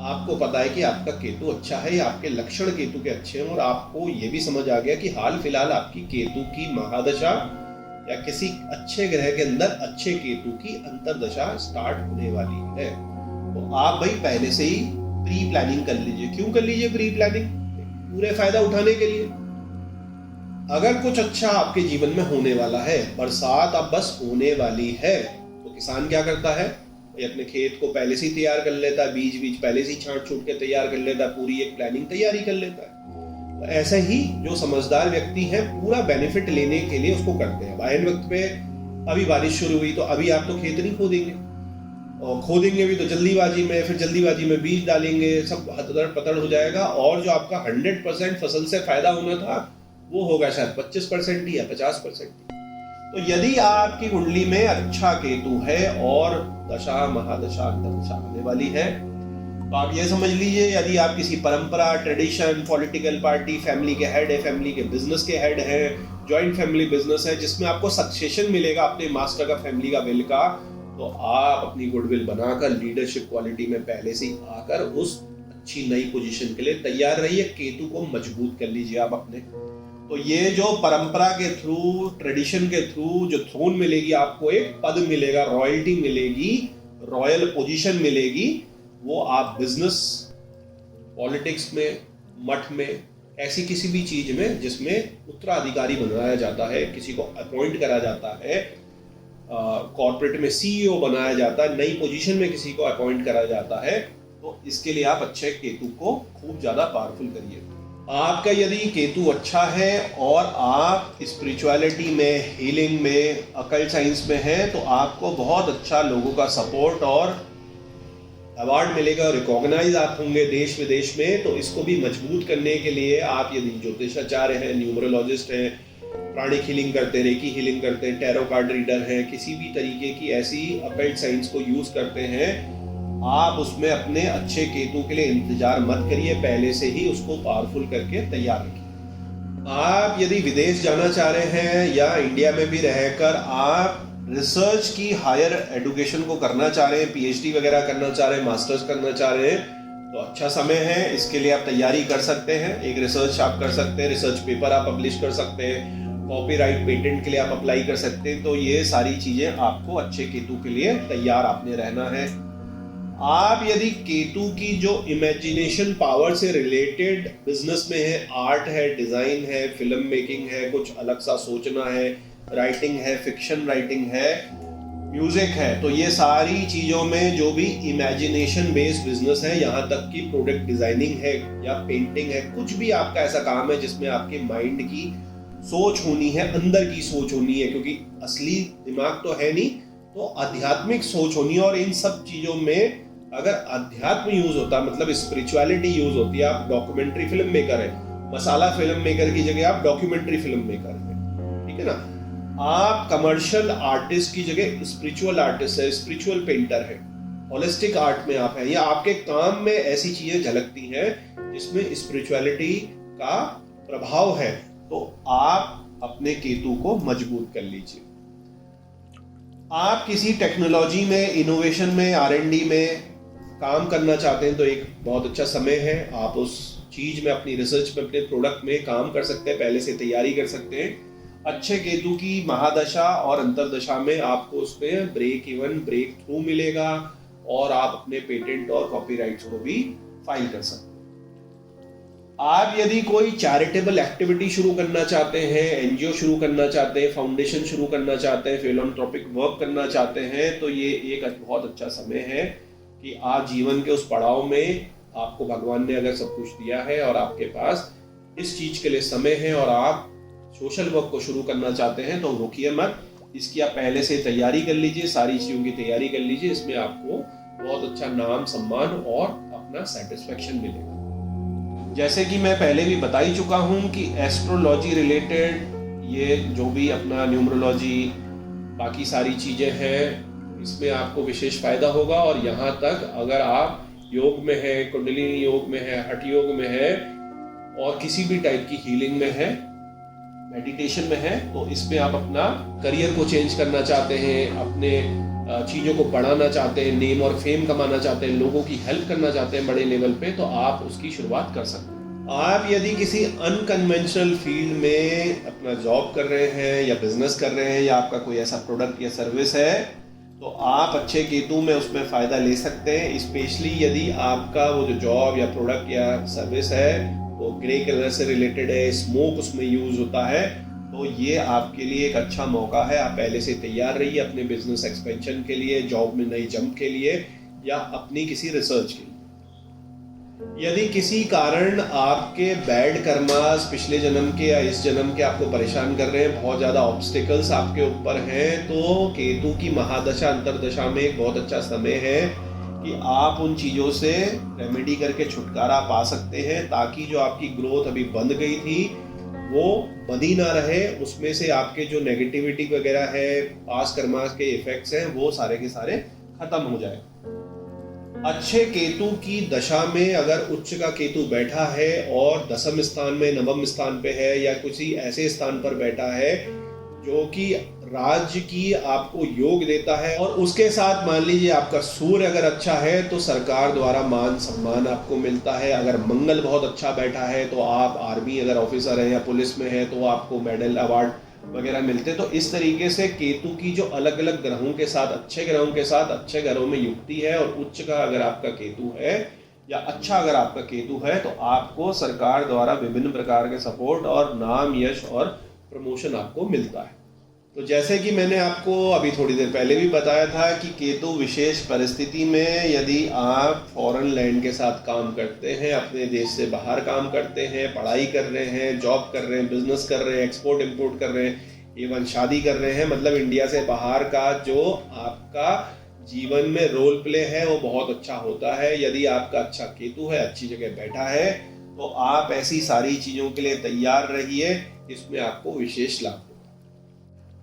आपको पता है कि आपका केतु अच्छा है, आपके लक्षण केतु के अच्छे हैं, और आपको ये भी समझ आ गया कि हाल फिलहाल आपकी केतु की महादशा या किसी अच्छे ग्रह के अंदर अच्छे केतु की अंतरदशा स्टार्ट होने वाली है। तो आप भाई पहले से ही प्री प्लानिंग कर लीजिए। क्यों कर लीजिए प्री प्लानिंग? पूरे फायदा उठाने के लिए। अगर कुछ अच्छा आपके जीवन में होने वाला है, बरसात अब बस होने वाली है, तो किसान क्या करता है, ये अपने खेत को पहले से ही तैयार कर लेता है, बीज पहले से ही छांट छूट के तैयार कर लेता है, पूरी एक प्लानिंग तैयारी कर लेता है। तो ऐसा ही जो समझदार व्यक्ति है पूरा बेनिफिट लेने के लिए उसको करते हैं। आयन वक्त पे अभी बारिश शुरू हुई तो अभी आप तो खेत नहीं खोदेंगे, और खोदेंगे भी तो जल्दीबाजी में, फिर जल्दीबाजी में बीज डालेंगे, सब हतड़ पतड़ हो जाएगा, और जो आपका 100% फसल से फायदा होना था वो होगा शायद 25% ही या 50%। तो यदि आपकी कुंडली में अच्छा केतु है और दशा महादशा अंतरदशा आने वाली है, तो आप ये समझ लीजिए, यदि आप किसी परंपरा, ट्रेडिशन, पॉलिटिकल पार्टी, फैमिली के हेड है, फैमिली के बिजनेस के हेड है, जॉइंट फैमिली बिजनेस है जिसमें आपको सक्सेशन मिलेगा अपने मास्टर का, फैमिली का, विल का, तो आप अपनी गुडविल बनाकर लीडरशिप क्वालिटी में पहले से ही आकर उस अच्छी नई पोजीशन के लिए तैयार रहिए। केतु को मजबूत कर लीजिए आप अपने। तो ये जो परंपरा के थ्रू, ट्रेडिशन के थ्रू जो थ्रोन मिलेगी आपको, एक पद मिलेगा, रॉयल्टी मिलेगी, रॉयल पोजीशन मिलेगी, वो आप बिजनेस, पॉलिटिक्स में, मठ में, ऐसी किसी भी चीज में जिसमें उत्तराधिकारी बनाया जाता है, किसी को अपॉइंट करा जाता है, कॉर्पोरेट में सीईओ बनाया जाता है, नई पोजीशन में किसी को अपॉइंट करा जाता है, तो इसके लिए आप अच्छे केतु को खूब ज्यादा पावरफुल करिए। आपका यदि केतु अच्छा है और आप स्पिरिचुअलिटी में, हीलिंग में, अकल्ट साइंस में हैं, तो आपको बहुत अच्छा लोगों का सपोर्ट और अवार्ड मिलेगा, रिकॉग्नाइज आप होंगे देश विदेश में। तो इसको भी मजबूत करने के लिए आप यदि ज्योतिषाचार्य हैं, न्यूमरोलॉजिस्ट हैं, प्राणिक हीलिंग करते हैं, रेकी हीलिंग करते हैं, टैरो कार्ड रीडर हैं, किसी भी तरीके की ऐसी अकल्ट साइंस को यूज करते हैं, आप उसमें अपने अच्छे केतु के लिए इंतजार मत करिए, पहले से ही उसको पावरफुल करके तैयार रखिए। आप यदि विदेश जाना चाह रहे हैं या इंडिया में भी रहकर आप रिसर्च की हायर एजुकेशन को करना चाह रहे हैं, पीएचडी वगैरह करना चाह रहे हैं, मास्टर्स करना चाह रहे हैं, तो अच्छा समय है। इसके लिए आप तैयारी कर सकते हैं। एक रिसर्च आप कर सकते हैं, रिसर्च पेपर आप पब्लिश कर सकते हैं, कॉपीराइट पेटेंट के लिए आप अप्लाई कर सकते हैं। तो ये सारी चीजें आपको अच्छे केतु के लिए तैयार आपने रहना है। आप यदि केतु की जो इमेजिनेशन पावर से रिलेटेड बिजनेस में है, आर्ट है, डिजाइन है, फिल्म मेकिंग है, कुछ अलग सा सोचना है, राइटिंग है, फिक्शन राइटिंग है, म्यूजिक है, तो ये सारी चीजों में जो भी इमेजिनेशन बेस्ड बिजनेस है, यहाँ तक कि प्रोडक्ट डिजाइनिंग है या पेंटिंग है, कुछ भी आपका ऐसा काम है जिसमें आपके माइंड की सोच होनी है, अंदर की सोच होनी है, क्योंकि असली दिमाग तो है नहीं, तो आध्यात्मिक सोच होनी है। और इन सब चीजों में अगर अध्यात्म यूज होता, मतलब स्पिरिचुअलिटी यूज होती है, आप डॉक्यूमेंट्री फिल्म मेकर है, मसाला फिल्म मेकर की जगह आप डॉक्यूमेंट्री फिल्म मेकर है, ठीक है ना। आप कमर्शियल आर्टिस्ट की जगह स्पिरिचुअल आर्टिस्ट है, स्पिरिचुअल पेंटर है, होलिस्टिक आर्ट में आप है, या आपके काम में ऐसी चीजें झलकती हैं जिसमें स्पिरिचुअलिटी का प्रभाव है, तो आप अपने केतु को मजबूत कर लीजिए। आप किसी टेक्नोलॉजी में, इनोवेशन में, R&D में काम करना चाहते हैं तो एक बहुत अच्छा समय है। आप उस चीज में, अपनी रिसर्च में, अपने प्रोडक्ट में काम कर सकते हैं, पहले से तैयारी कर सकते हैं। अच्छे केतु की महादशा और अंतरदशा में आपको उसमें ब्रेक इवन, ब्रेक थ्रू मिलेगा और आप अपने पेटेंट और कॉपीराइट्स को भी फाइल कर सकते हैं। आप यदि कोई चैरिटेबल एक्टिविटी शुरू करना चाहते हैं, एनजीओ शुरू करना चाहते हैं, फाउंडेशन शुरू करना चाहते हैं, फिलैंथ्रोपिक वर्क करना चाहते हैं, तो ये एक बहुत अच्छा समय है कि आप जीवन के उस पड़ाव में, आपको भगवान ने अगर सब कुछ दिया है और आपके पास इस चीज के लिए समय है और आप सोशल वर्क को शुरू करना चाहते हैं, तो रुकिए मत, इसकी आप पहले से तैयारी कर लीजिए, सारी चीजों की तैयारी कर लीजिए। इसमें आपको बहुत अच्छा नाम, सम्मान और अपना सेटिस्फेक्शन मिलेगा। जैसे कि मैं पहले भी बता ही चुका हूं कि एस्ट्रोलॉजी रिलेटेड ये जो भी अपना न्यूमरोलॉजी, बाकी सारी चीजें हैं, इसमें आपको विशेष फायदा होगा। और यहाँ तक अगर आप योग में है, कुंडलिनी योग में है, हठ योग में है और किसी भी टाइप की हीलिंग में है, मेडिटेशन में है, तो इसमें आप अपना करियर को चेंज करना चाहते हैं, अपने चीज़ों को बढ़ाना चाहते हैं, नेम और फेम कमाना चाहते हैं, लोगों की हेल्प करना चाहते हैं बड़े लेवल पे, तो आप उसकी शुरुआत कर सकते हैं। आप यदि किसी अनकन्वेंशनल फील्ड में अपना जॉब कर रहे हैं या बिजनेस कर रहे हैं या आपका कोई ऐसा प्रोडक्ट या सर्विस है, तो आप अच्छे केतु में उसमें फ़ायदा ले सकते हैं। स्पेशली यदि आपका वो जो जॉब या प्रोडक्ट या सर्विस है वो ग्रे कलर से रिलेटेड है, स्मोक उसमें यूज़ होता है, तो ये आपके लिए एक अच्छा मौका है। आप पहले से तैयार रहिए अपने बिजनेस एक्सपेंशन के लिए, जॉब में नई जंप के लिए या अपनी किसी रिसर्च के लिए। यदि किसी कारण आपके बैड कर्मास पिछले जन्म के या इस जन्म के आपको परेशान कर रहे हैं, बहुत ज़्यादा ऑब्स्टिकल्स आपके ऊपर हैं, तो केतु की महादशा अंतरदशा में एक बहुत अच्छा समय है कि आप उन चीज़ों से रेमेडी करके छुटकारा पा सकते हैं, ताकि जो आपकी ग्रोथ अभी बंद गई थी वो बंदी ना रहे, उसमें से आपके जो नेगेटिविटी वगैरह है, पास कर्मास के इफेक्ट्स हैं, वो सारे के सारे खत्म हो जाए। अच्छे केतु की दशा में अगर उच्च का केतु बैठा है और दसम स्थान में, नवम स्थान पे है या किसी ऐसे स्थान पर बैठा है जो कि राज्य की आपको योग देता है, और उसके साथ मान लीजिए आपका सूर्य अगर अच्छा है तो सरकार द्वारा मान सम्मान आपको मिलता है। अगर मंगल बहुत अच्छा बैठा है तो आप आर्मी अगर ऑफिसर है या पुलिस में है तो आपको मेडल, अवार्ड वगैरह मिलते हैं। तो इस तरीके से केतु की जो अलग अलग ग्रहों के साथ, अच्छे ग्रहों के साथ अच्छे ग्रहों में युक्ति है, और उच्च का अगर आपका केतु है या अच्छा अगर आपका केतु है तो आपको सरकार द्वारा विभिन्न प्रकार के सपोर्ट और नाम, यश और प्रमोशन आपको मिलता है। तो जैसे कि मैंने आपको अभी थोड़ी देर पहले भी बताया था कि केतु विशेष परिस्थिति में यदि आप फॉरेन लैंड के साथ काम करते हैं, अपने देश से बाहर काम करते हैं, पढ़ाई कर रहे हैं, जॉब कर रहे हैं, बिजनेस कर रहे हैं, एक्सपोर्ट इंपोर्ट कर रहे हैं, इवन शादी कर रहे हैं, मतलब इंडिया से बाहर का जो आपका जीवन में रोल प्ले है वो बहुत अच्छा होता है। यदि आपका अच्छा केतु है, अच्छी जगह बैठा है, तो आप ऐसी सारी चीज़ों के लिए तैयार रहिए, इसमें आपको विशेष लाभ।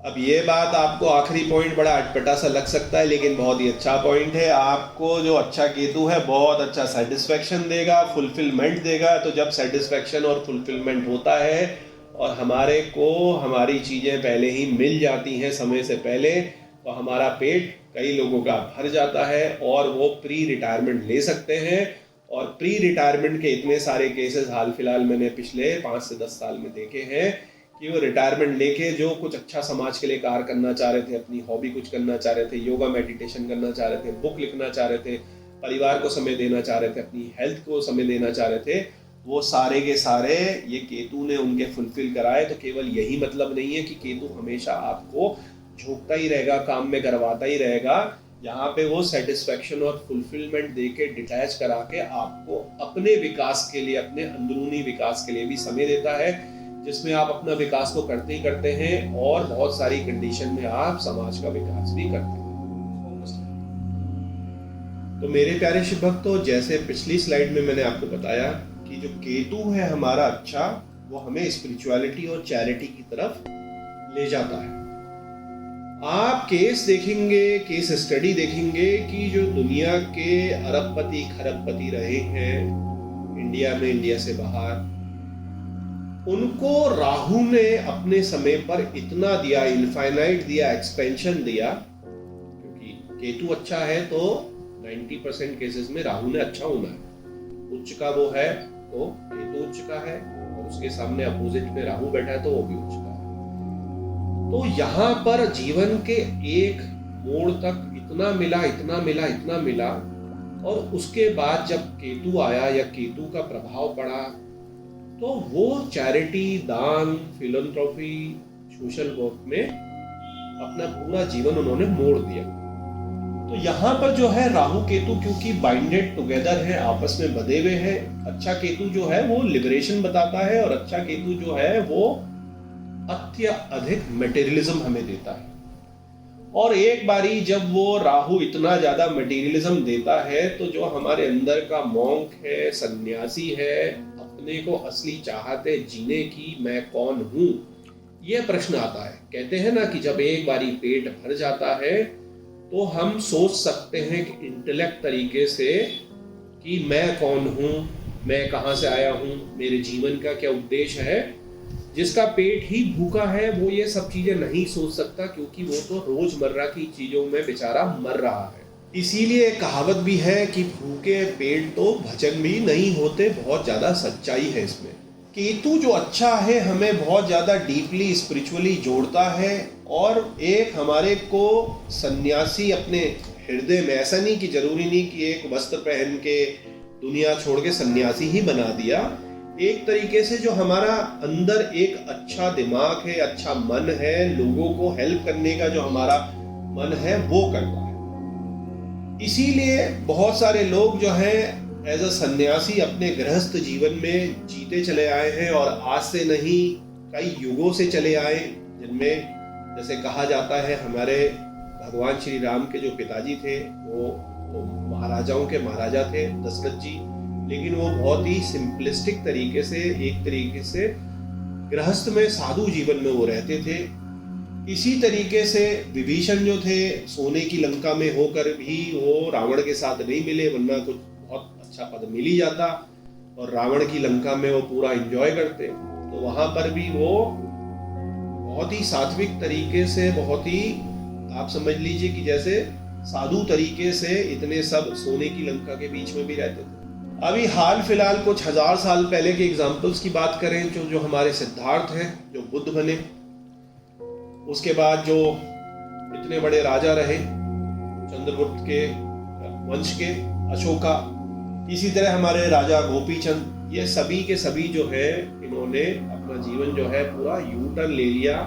अब ये बात आपको आखिरी पॉइंट बड़ा अटपटा सा लग सकता है, लेकिन बहुत ही अच्छा पॉइंट है। आपको जो अच्छा केतु है बहुत अच्छा सेटिस्फेक्शन देगा, फुलफिलमेंट देगा। तो जब सेटिस्फेक्शन और फुलफिलमेंट होता है और हमारे को हमारी चीज़ें पहले ही मिल जाती हैं समय से पहले, तो हमारा पेट कई लोगों का भर जाता है और वो प्री रिटायरमेंट ले सकते हैं। और प्री रिटायरमेंट के इतने सारे केसेस हाल फिलहाल मैंने पिछले 5 से 10 साल में देखे हैं कि वो रिटायरमेंट लेके जो कुछ अच्छा समाज के लिए कार्य करना चाह रहे थे, अपनी हॉबी कुछ करना चाह रहे थे, योगा मेडिटेशन करना चाह रहे थे, बुक लिखना चाह रहे थे, परिवार को समय देना चाह रहे थे, अपनी हेल्थ को समय देना चाह रहे थे, वो सारे के सारे ये केतु ने उनके फुलफिल कराए। तो केवल यही मतलब नहीं है कि केतु हमेशा आपको झोंकता ही रहेगा, काम में करवाता ही रहेगा। यहाँ पे वो सेटिस्फेक्शन और फुलफिलमेंट दे के डिटैच करा के आपको अपने विकास के लिए, अपने अंदरूनी विकास के लिए भी समय देता है, जिसमें आप अपना विकास तो करते ही करते हैं और बहुत सारी कंडीशन में आप समाज का विकास भी करते हैं। तो मेरे प्यारे शिव भक्तों, जैसे पिछली स्लाइड में मैंने आपको बताया कि जो केतु है हमारा अच्छा, वो हमें स्पिरिचुअलिटी और चैरिटी की तरफ ले जाता है। आप केस देखेंगे, केस स्टडी देखेंगे कि जो दुनिया के अरबपति खरबपति रहे हैं इंडिया में, इंडिया से बाहर, उनको राहु ने अपने समय पर इतना दिया, इनफाइनाइट दिया, एक्सपेंशन दिया, क्योंकि केतु अच्छा है तो 90% केसेस में राहु ने अच्छा होना है। उच्च का वो है तो केतु उच्च का है, और उसके सामने अपोजिट में राहु बैठा है तो वो भी उच्च का है। तो यहाँ पर जीवन के एक मोड़ तक इतना मिला, इतना मिला, इतना मिला, और उसके बाद जब केतु आया या केतु का प्रभाव पड़ा, तो वो चैरिटी, दान, फिलैंथ्रोपी, सोशल वर्क में अपना पूरा जीवन उन्होंने मोड़ दिया। तो यहाँ पर जो है राहु केतु क्योंकि बाइंडेड टुगेदर है, आपस में बंधे हुए हैं। अच्छा केतु जो है वो लिबरेशन बताता है, और अच्छा केतु जो है वो अत्यधिक मटेरियलिज्म हमें देता है। और एक बारी जब वो राहु इतना ज्यादा मटेरियलिज्म देता है, तो जो हमारे अंदर का मॉन्क है, सन्यासी है, अपने को असली चाहते जीने की, मैं कौन हूं, यह प्रश्न आता है। कहते हैं ना कि जब एक बारी पेट भर जाता है तो हम सोच सकते हैं कि इंटेलेक्ट तरीके से कि मैं कौन हूं, मैं कहां से आया हूं, मेरे जीवन का क्या उद्देश्य है। जिसका पेट ही भूखा है वो ये सब चीजें नहीं सोच सकता, क्योंकि वो तो रोजमर्रा की चीजों में बेचारा मर रहा है। इसीलिए कहावत भी है कि भूखे पेट तो भजन भी नहीं होते, बहुत ज्यादा सच्चाई है इसमें। केतु जो अच्छा है हमें बहुत ज्यादा डीपली स्पिरिचुअली जोड़ता है, और एक हमारे को सन्यासी अपने हृदय में, ऐसा नहीं कि जरूरी नहीं कि एक वस्त्र पहन के दुनिया छोड़ के सन्यासी ही बना दिया। एक तरीके से जो हमारा अंदर एक अच्छा दिमाग है, अच्छा मन है, लोगों को हेल्प करने का जो हमारा मन है वो करता है। इसीलिए बहुत सारे लोग जो हैं एज अ सन्यासी अपने गृहस्थ जीवन में जीते चले आए हैं, और आज से नहीं कई युगों से चले आए, जिनमें जैसे कहा जाता है हमारे भगवान श्री राम के जो पिताजी थे वो महाराजाओं के महाराजा थे, दशरथ जी, लेकिन वो बहुत ही सिंपलिस्टिक तरीके से, एक तरीके से गृहस्थ में साधु जीवन में वो रहते थे। इसी तरीके से विभीषण जो थे सोने की लंका में होकर भी वो रावण के साथ नहीं मिले, वरना कुछ बहुत अच्छा पद मिल ही जाता, और रावण की लंका में वो पूरा एंजॉय करते। तो वहां पर भी वो बहुत ही सात्विक तरीके से, बहुत ही आप समझ लीजिए कि जैसे साधु तरीके से इतने सब सोने की लंका के बीच में भी रहते थे। अभी हाल फिलहाल कुछ 1000 साल पहले के एग्जाम्पल्स की बात करें, जो हमारे सिद्धार्थ हैं, जो बुद्ध बने, उसके बाद जो इतने बड़े राजा रहे चंद्रगुप्त के वंश के, अशोका, इसी तरह हमारे राजा गोपीचंद, ये सभी के सभी जो है इन्होंने अपना जीवन जो है पूरा यू टर्न ले लिया,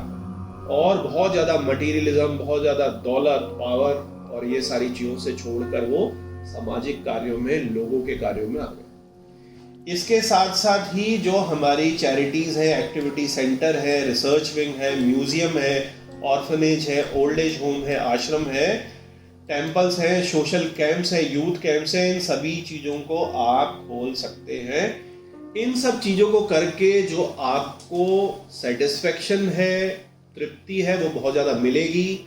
और बहुत ज़्यादा मटीरियलिज्म, बहुत ज़्यादा दौलत, पावर और ये सारी चीज़ों से छोड़कर वो सामाजिक कार्यों में, लोगों के कार्यों में आ गए। इसके साथ साथ ही जो हमारी चैरिटीज़ हैं, एक्टिविटी सेंटर है, रिसर्च विंग है, म्यूजियम है, ऑर्फनेज है, ओल्ड एज होम है, आश्रम है, टेम्पल्स हैं, सोशल कैंप्स हैं, यूथ कैंप्स हैं, इन सभी चीज़ों को आप खोल सकते हैं। इन सब चीज़ों को करके जो आपको सेटिस्फेक्शन है, तृप्ति है, वो बहुत ज़्यादा मिलेगी,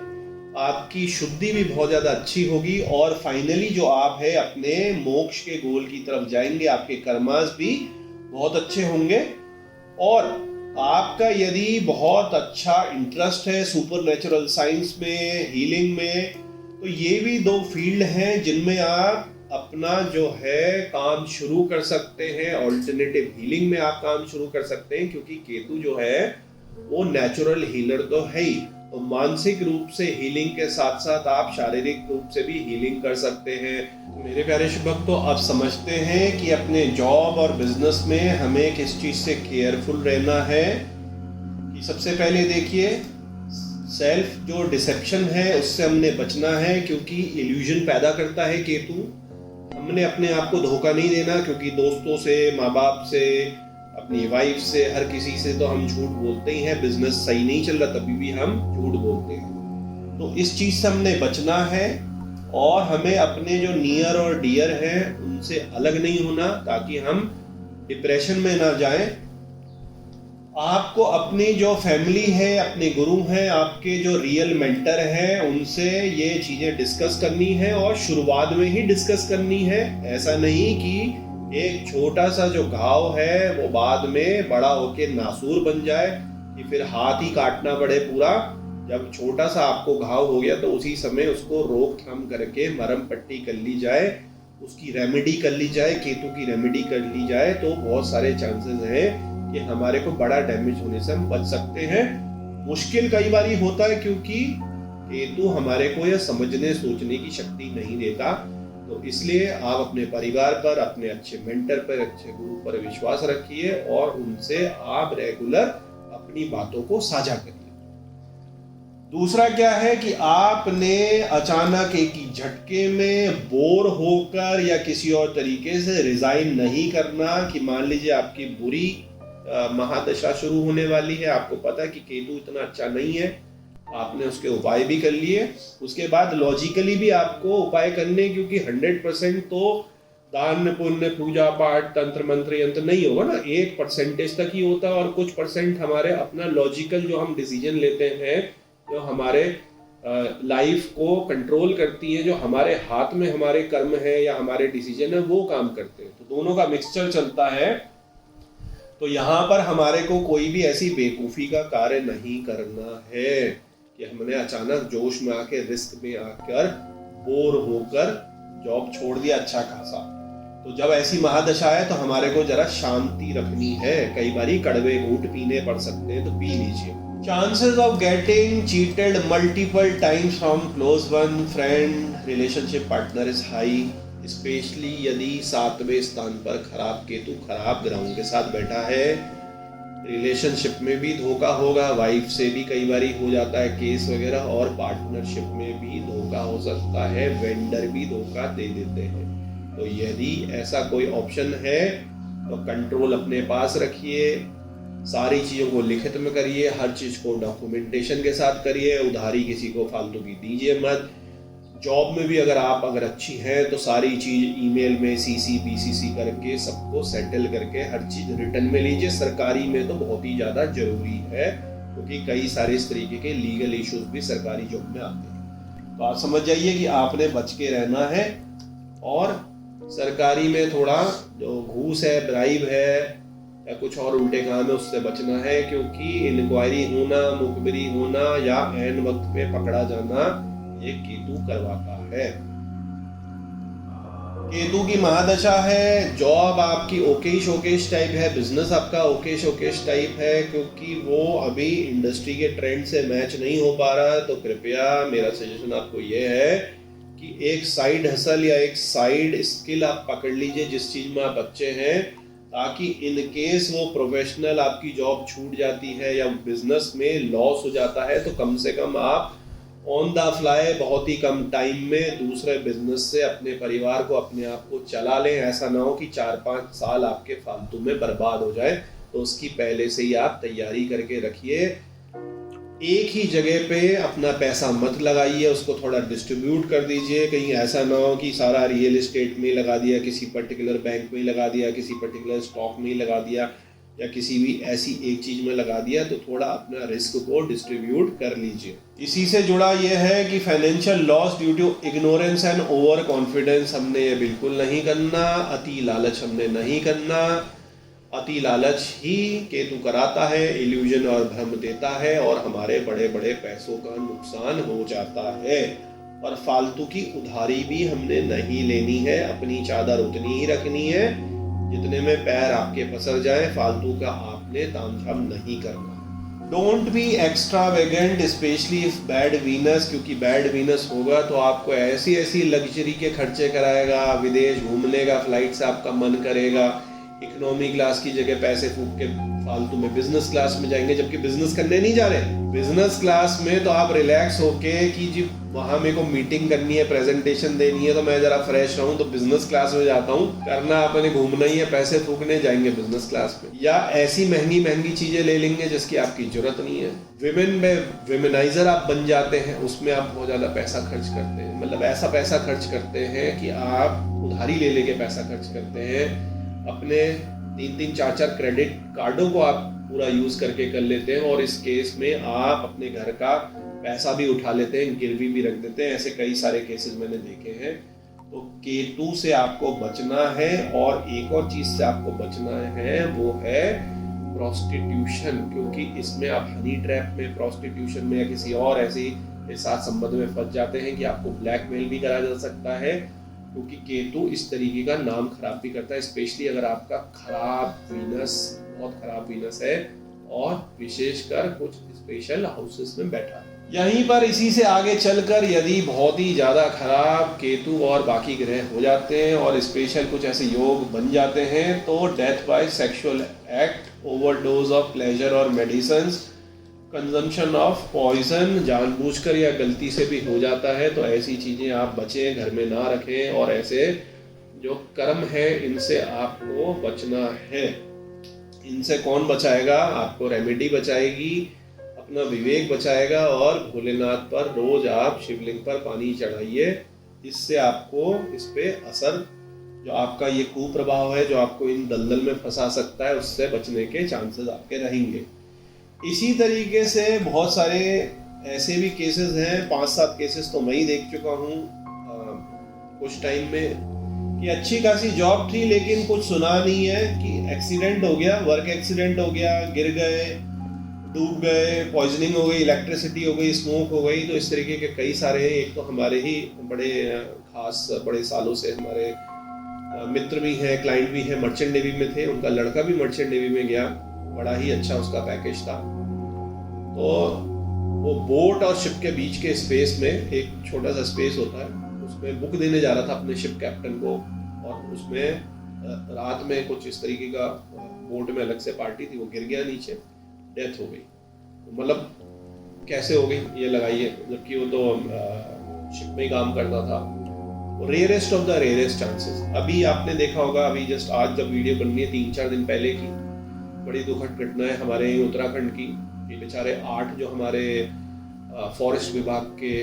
आपकी शुद्धि भी बहुत ज़्यादा अच्छी होगी, और फाइनली जो आप है अपने मोक्ष के गोल की तरफ जाएंगे। आपके कर्मास भी बहुत अच्छे होंगे, और आपका यदि बहुत अच्छा इंटरेस्ट है सुपरनेचुरल साइंस में, हीलिंग में, तो ये भी 2 फील्ड हैं जिनमें आप अपना जो है काम शुरू कर सकते हैं। ऑल्टरनेटिव हीलिंग में आप काम शुरू कर सकते हैं, क्योंकि केतु जो है वो नेचुरल हीलर तो है ही, तो मानसिक रूप से हीलिंग के साथ साथ आप शारीरिक रूप से भी हीलिंग कर सकते हैं। तो मेरे प्यारे शिव भक्तों, आप समझते हैं कि अपने जॉब और बिजनेस में हमें किस चीज़ से केयरफुल रहना है। कि सबसे पहले देखिए, सेल्फ जो डिसेप्शन है उससे हमने बचना है, क्योंकि इल्यूजन पैदा करता है केतु। हमने अपने आप को धोखा नहीं देना, क्योंकि दोस्तों से, माँ बाप से, अपनी वाइफ से, हर किसी से तो हम झूठ बोलते ही हैं। बिजनेस सही नहीं चल रहा तभी भी हम झूठ बोलते हैं। तो इस चीज से हमने बचना है और हमें अपने जो नियर और डियर हैं उनसे अलग नहीं होना, ताकि हम डिप्रेशन में ना जाएं। आपको अपनी जो फैमिली है, अपने गुरु हैं, आपके जो रियल मेंटर हैं, उनसे ये चीजें डिस्कस करनी है और शुरुआत में ही डिस्कस करनी है। ऐसा नहीं कि एक छोटा सा जो घाव है वो बाद में बड़ा होके नासूर बन जाए, कि फिर हाथ ही काटना पड़े पूरा। जब छोटा सा आपको घाव हो गया तो उसी समय उसको रोकथाम करके मरहम पट्टी कर ली जाए, उसकी रेमेडी कर ली जाए, केतु की रेमेडी कर ली जाए, तो बहुत सारे चांसेस हैं कि हमारे को बड़ा डैमेज होने से हम बच सकते हैं। मुश्किल कई बार होता है क्योंकि केतु हमारे को यह समझने सोचने की शक्ति नहीं देता। तो इसलिए आप अपने परिवार पर, अपने अच्छे मेंटर पर, अच्छे गुरु पर विश्वास रखिए और उनसे आप रेगुलर अपनी बातों को साझा करिए। दूसरा क्या है कि आपने अचानक एक ही झटके में बोर होकर या किसी और तरीके से रिजाइन नहीं करना, कि मान लीजिए आपकी बुरी महादशा शुरू होने वाली है, आपको पता है कि केतु इतना अच्छा नहीं है, आपने उसके उपाय भी कर लिए, उसके बाद लॉजिकली भी आपको उपाय करने, क्योंकि 100% तो दान पुण्य पूजा पाठ तंत्र मंत्र यंत्र नहीं होगा ना, 1% तक ही होता है। और कुछ परसेंट हमारे अपना लॉजिकल जो हम डिसीजन लेते हैं, जो हमारे लाइफ को कंट्रोल करती है, जो हमारे हाथ में हमारे कर्म है या हमारे डिसीजन है, वो काम करते हैं। तो दोनों का मिक्सचर चलता है। तो यहाँ पर हमारे को कोई भी ऐसी बेवकूफ़ी का कार्य नहीं करना है कि हमने अचानक जोश में आके, रिस्क में आकर, बोर होकर जॉब छोड़ दिया अच्छा खासा। तो जब ऐसी महादशा है तो हमारे को जरा शांति रखनी है। कई बारी कड़वे घूंट पीने पड़ सकते हैं, तो पी लीजिए। Chances of getting cheated multiple times from close one, friend, relationship partner is high, specially यदि 7वें स्थान पर खराब केतु खराब ग्रहों के साथ बैठा है। रिलेशनशिप में भी धोखा होगा, वाइफ से भी कई बारी हो जाता है केस वगैरह, और पार्टनरशिप में भी धोखा हो सकता है, वेंडर भी धोखा दे देते हैं। तो यदि ऐसा कोई ऑप्शन है तो कंट्रोल अपने पास रखिए, सारी चीज़ों को लिखित में करिए, हर चीज़ को डॉक्यूमेंटेशन के साथ करिए, उधारी किसी को फालतू की दीजिए मत। जॉब में भी अगर अच्छी हैं तो सारी चीज़ ईमेल में सीसी बीसीसी करके सबको सेटल करके हर चीज़ रिटर्न में लीजिए। सरकारी में तो बहुत ही ज़्यादा जरूरी है, क्योंकि कई सारे इस तरीके के लीगल इश्यूज भी सरकारी जॉब में आते हैं। तो आप समझ जाइए कि आपने बच के रहना है। और सरकारी में थोड़ा जो घूस है, ब्राइब है या कुछ और उल्टे काम है, उससे बचना है, क्योंकि इंक्वायरी होना, मुखबिरी होना या ऐन वक्त पे पकड़ा जाना ये केतु करवाता है। केतु की महादशा है। जॉब आपकी ओकेश टाइप है, बिजनेस आपका ओकेश टाइप है, क्योंकि वो अभी इंडस्ट्री के ट्रेंड से मैच नहीं हो पा रहा है। तो कृपया मेरा सजेशन आपको ये है कि एक साइड हसल या एक साइड स्किल आप पकड़ लीजिए जिस चीज में आप अच्छे हैं, ताकि इन केस वो प्रोफेशनल आपकी जॉब छूट जाती है या बिजनेस में लॉस हो जाता है, तो कम से कम आप ऑन द फ्लाई बहुत ही कम टाइम में दूसरे बिजनेस से अपने परिवार को, अपने आप को चला लें। ऐसा ना हो कि 4-5 साल आपके फालतू में बर्बाद हो जाए। तो उसकी पहले से ही आप तैयारी करके रखिए। एक ही जगह पे अपना पैसा मत लगाइए, उसको थोड़ा डिस्ट्रीब्यूट कर दीजिए। कहीं ऐसा ना हो कि सारा रियल एस्टेट में लगा दिया, किसी पर्टिकुलर बैंक में लगा दिया, किसी पर्टिकुलर स्टॉक में लगा दिया या किसी भी ऐसी एक चीज में लगा दिया। तो थोड़ा अपना रिस्क को डिस्ट्रीब्यूट कर लीजिए। इसी से जुड़ा यह है कि financial loss due to ignorance and over confidence हमने ये बिल्कुल नहीं करना। अति लालच हमने नहीं करना। अति लालच ही केतु कराता है, इल्यूजन और भ्रम देता है और हमारे बड़े बड़े पैसों का नुकसान हो जाता है। और फालतू की उधारी भी हमने नहीं लेनी है, अपनी चादर उतनी ही रखनी है जितने में पैर आपके पसर जाए। फालतू का आपने तामझाम नहीं करना। Don't be extravagant specially if bad Venus, क्योंकि बैड वीनस होगा तो आपको ऐसी लग्जरी के खर्चे कराएगा, विदेश घूमने का फ्लाइट से आपका मन करेगा, इकोनॉमी क्लास की जगह पैसे फूक के फालतू में बिजनेस क्लास में जाएंगे, जबकि बिजनेस करने नहीं जा रहे। बिजनेस क्लास में तो आप रिलैक्स होके कि जी वहां मेरे को मीटिंग करनी है, प्रेजेंटेशन देनी है, तो मैं जरा फ्रेश रहूं, तो बिजनेस क्लास में जाता हूं। करना आपने घूमना ही है, पैसे फूकने जाएंगे बिजनेस क्लास में, या ऐसी महंगी महंगी चीजें ले लेंगे जिसकी आपकी जरूरत नहीं है। विमेन में विमेनाइजर आप बन जाते हैं, उसमें आप बहुत ज्यादा पैसा खर्च करते हैं, मतलब ऐसा पैसा खर्च करते हैं कि आप उधारी ले लेके पैसा खर्च करते हैं। अपने 3-3, 4-4 क्रेडिट कार्डों को आप पूरा यूज करके कर लेते हैं, और इस केस में आप अपने घर का पैसा भी उठा लेते हैं, गिरवी भी रख देते हैं। ऐसे कई सारे केसेस मैंने देखे हैं। तो केतु से आपको बचना है, और एक और चीज से आपको बचना है, वो है प्रोस्टिट्यूशन, क्योंकि इसमें आप हनी ट्रैप में, प्रोस्टिट्यूशन में या किसी और ऐसे साथ संबंध में फंस जाते हैं कि आपको ब्लैकमेल भी करा जा सकता है, क्योंकि केतु इस तरीके का नाम खराब भी करता है, स्पेशली अगर आपका खराब वीनस, बहुत खराब वीनस है, और विशेषकर कुछ स्पेशल हाउसेस में बैठा है। यहीं पर इसी से आगे चलकर यदि बहुत ही ज्यादा खराब केतु और बाकी ग्रह हो जाते हैं और स्पेशल कुछ ऐसे योग बन जाते हैं, तो death by sexual act, overdose of pleasure और मेडिसिन्स, कंजम्पशन ऑफ पॉइजन, जानबूझकर या गलती से भी हो जाता है। तो ऐसी चीजें आप बचें, घर में ना रखें, और ऐसे जो कर्म है इनसे आपको बचना है। इनसे कौन बचाएगा? आपको रेमेडी बचाएगी, अपना विवेक बचाएगा, और भोलेनाथ पर रोज आप शिवलिंग पर पानी चढ़ाइए। इससे आपको इस पे असर, जो आपका ये कुप्रभाव है जो आपको इन दलदल में फंसा सकता है, उससे बचने के चांसेस आपके रहेंगे। इसी तरीके से बहुत सारे ऐसे भी केसेस हैं, 5-7 केसेस तो मैं ही देख चुका हूँ कुछ टाइम में, कि अच्छी खासी जॉब थी लेकिन कुछ सुना नहीं है कि एक्सीडेंट हो गया, वर्क एक्सीडेंट हो गया, गिर गए, डूब गए, पॉइजनिंग हो गई, इलेक्ट्रिसिटी हो गई, स्मोक हो गई। तो इस तरीके के कई सारे हैं। एक तो हमारे ही बड़े खास, बड़े सालों से हमारे मित्र भी हैं, क्लाइंट भी हैं, मर्चेंट नेवी में थे, उनका लड़का भी मर्चेंट नेवी में गया, बड़ा ही अच्छा उसका पैकेज था। तो वो बोट और शिप के बीच के स्पेस में एक छोटा सा स्पेस होता है, उसमें बुक देने जा रहा था अपने शिप कैप्टन को, और उसमें रात में कुछ इस तरीके का, बोट में अलग से पार्टी थी, वो गिर गया नीचे, डेथ हो गई। तो मतलब कैसे हो गई ये लगाइए, जबकि वो तो शिप में ही काम करता था। Rarest of the rarest chances. अभी आपने देखा होगा, अभी जस्ट आज जब वीडियो बन रही है 3-4 दिन पहले की, बड़ी दुखद घटना है हमारे उत्तराखंड की। ये बेचारे 8 जो हमारे फॉरेस्ट विभाग के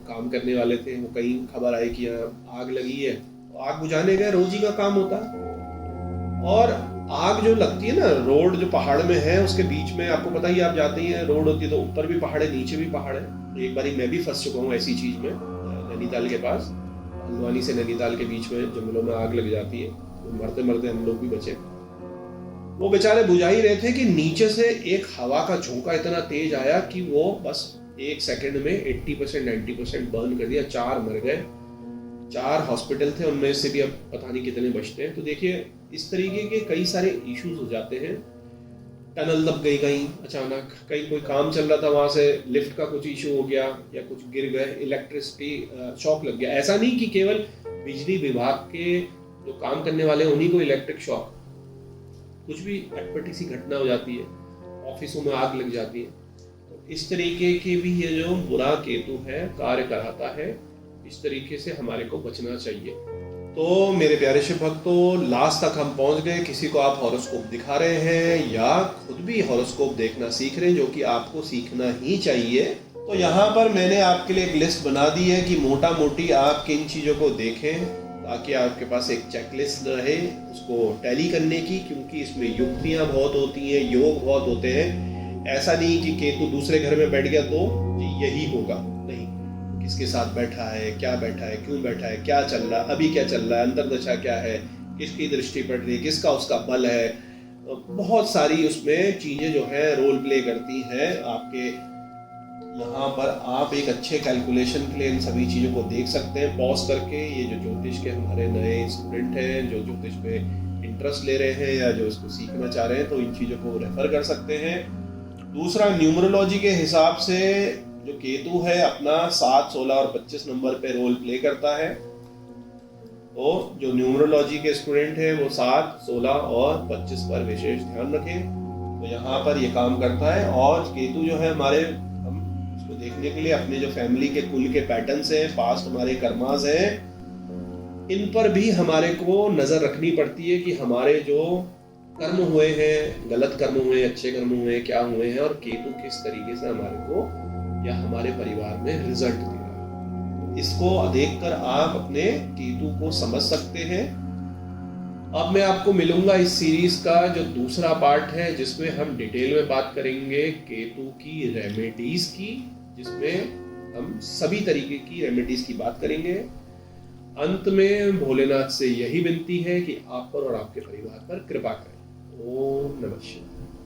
काम करने वाले थे, वो कहीं खबर आई कि आग लगी है, तो आग बुझाने गए, रोज ही का काम होता है। और आग जो लगती है ना, रोड जो पहाड़ में है उसके बीच में, आपको पता ही, आप जाते ही हैं, रोड होती है तो ऊपर भी पहाड़ है, नीचे भी पहाड़ है। एक बारी मैं भी फंस चुका हूँ ऐसी चीज में, नैनीताल के पास, हल्द्वानी से नैनीताल के बीच में जंगलों में आग लग जाती है, तो मरते मरते हम लोग भी बचे। वो बेचारे बुझा ही रहे थे कि नीचे से एक हवा का झोंका इतना तेज आया कि वो बस 1 सेकंड में 80% 90% बर्न कर दिया। 4 मर गए, 4 हॉस्पिटल थे, उनमें से भी अब पता नहीं कितने बचते हैं। तो देखिए इस तरीके के कई सारे इश्यूज हो जाते हैं। टनल दब गई कहीं अचानक, कहीं कोई काम चल रहा था, वहां से लिफ्ट का कुछ इशू हो गया, या कुछ गिर गए, इलेक्ट्रिसिटी शॉक लग गया। ऐसा नहीं कि केवल बिजली विभाग के जो काम करने वाले उन्हीं को इलेक्ट्रिक शॉक, कुछ भी अटपटी सी घटना हो जाती है, ऑफिसों में आग लग जाती है। तो इस तरीके के भी ये जो बुरा केतु है कार्य कराता है, इस तरीके से हमारे को बचना चाहिए। तो मेरे प्यारे शिव भक्तों, लास्ट तक हम पहुंच गए। किसी को आप हॉरोस्कोप दिखा रहे हैं या खुद भी हॉरोस्कोप देखना सीख रहे हैं, जो कि आपको सीखना ही चाहिए, तो यहाँ पर मैंने आपके लिए एक लिस्ट बना दी है कि मोटा मोटी आप किन चीज़ों को देखें, ताकि आपके पास एक चेकलिस्ट रहे उसको टैली करने की, क्योंकि इसमें युक्तियाँ बहुत होती हैं, योग बहुत होते हैं। ऐसा नहीं कि केतु दूसरे घर में बैठ गया तो यही होगा, नहीं। किसके साथ बैठा है, क्या बैठा है, क्यों बैठा है, क्या चल रहा है, अभी क्या चल रहा है, अंतर्दशा क्या है, किसकी दृष्टि पड़ रही है, किसका उसका बल है, बहुत सारी उसमें चीज़ें जो है रोल प्ले करती हैं आपके। यहाँ पर आप एक अच्छे कैलकुलेशन के लिए इन सभी चीज़ों को देख सकते हैं पॉज करके। ये जो ज्योतिष के हमारे नए स्टूडेंट हैं, जो ज्योतिष में इंटरेस्ट ले रहे हैं या जो इसको सीखना चाह रहे हैं, तो इन चीज़ों को रेफर कर सकते हैं। दूसरा, न्यूमरोलॉजी के हिसाब से जो केतु है अपना 7, 16 और 25 नंबर पे रोल प्ले करता है। तो जो न्यूमरोलॉजी के स्टूडेंट हैं वो 7, 16 और 25 पर विशेष ध्यान रखें। तो यहाँ पर ये काम करता है। और केतु जो है हमारे, हम उसको देखने के लिए अपने जो फैमिली के कुल के पैटर्न्स हैं, पास्ट हमारे कर्मास हैं, इन पर भी हमारे को नजर रखनी पड़ती है कि हमारे जो कर्म हुए हैं, गलत कर्म हुए, अच्छे कर्म हुए, क्या हुए हैं, और केतु किस तरीके से हमारे को या हमारे परिवार में रिजल्ट दे रहा है। इसको देखकर आप अपने केतु को समझ सकते हैं। अब मैं आपको मिलूंगा इस सीरीज का जो दूसरा पार्ट है, जिसमें हम डिटेल में बात करेंगे केतु की रेमेडीज की, जिसमें हम सभी तरीके की रेमेडीज की बात करेंगे। अंत में भोलेनाथ से यही विनती है कि आप पर और आपके परिवार पर कृपा करें। ओम नमः शिवाय।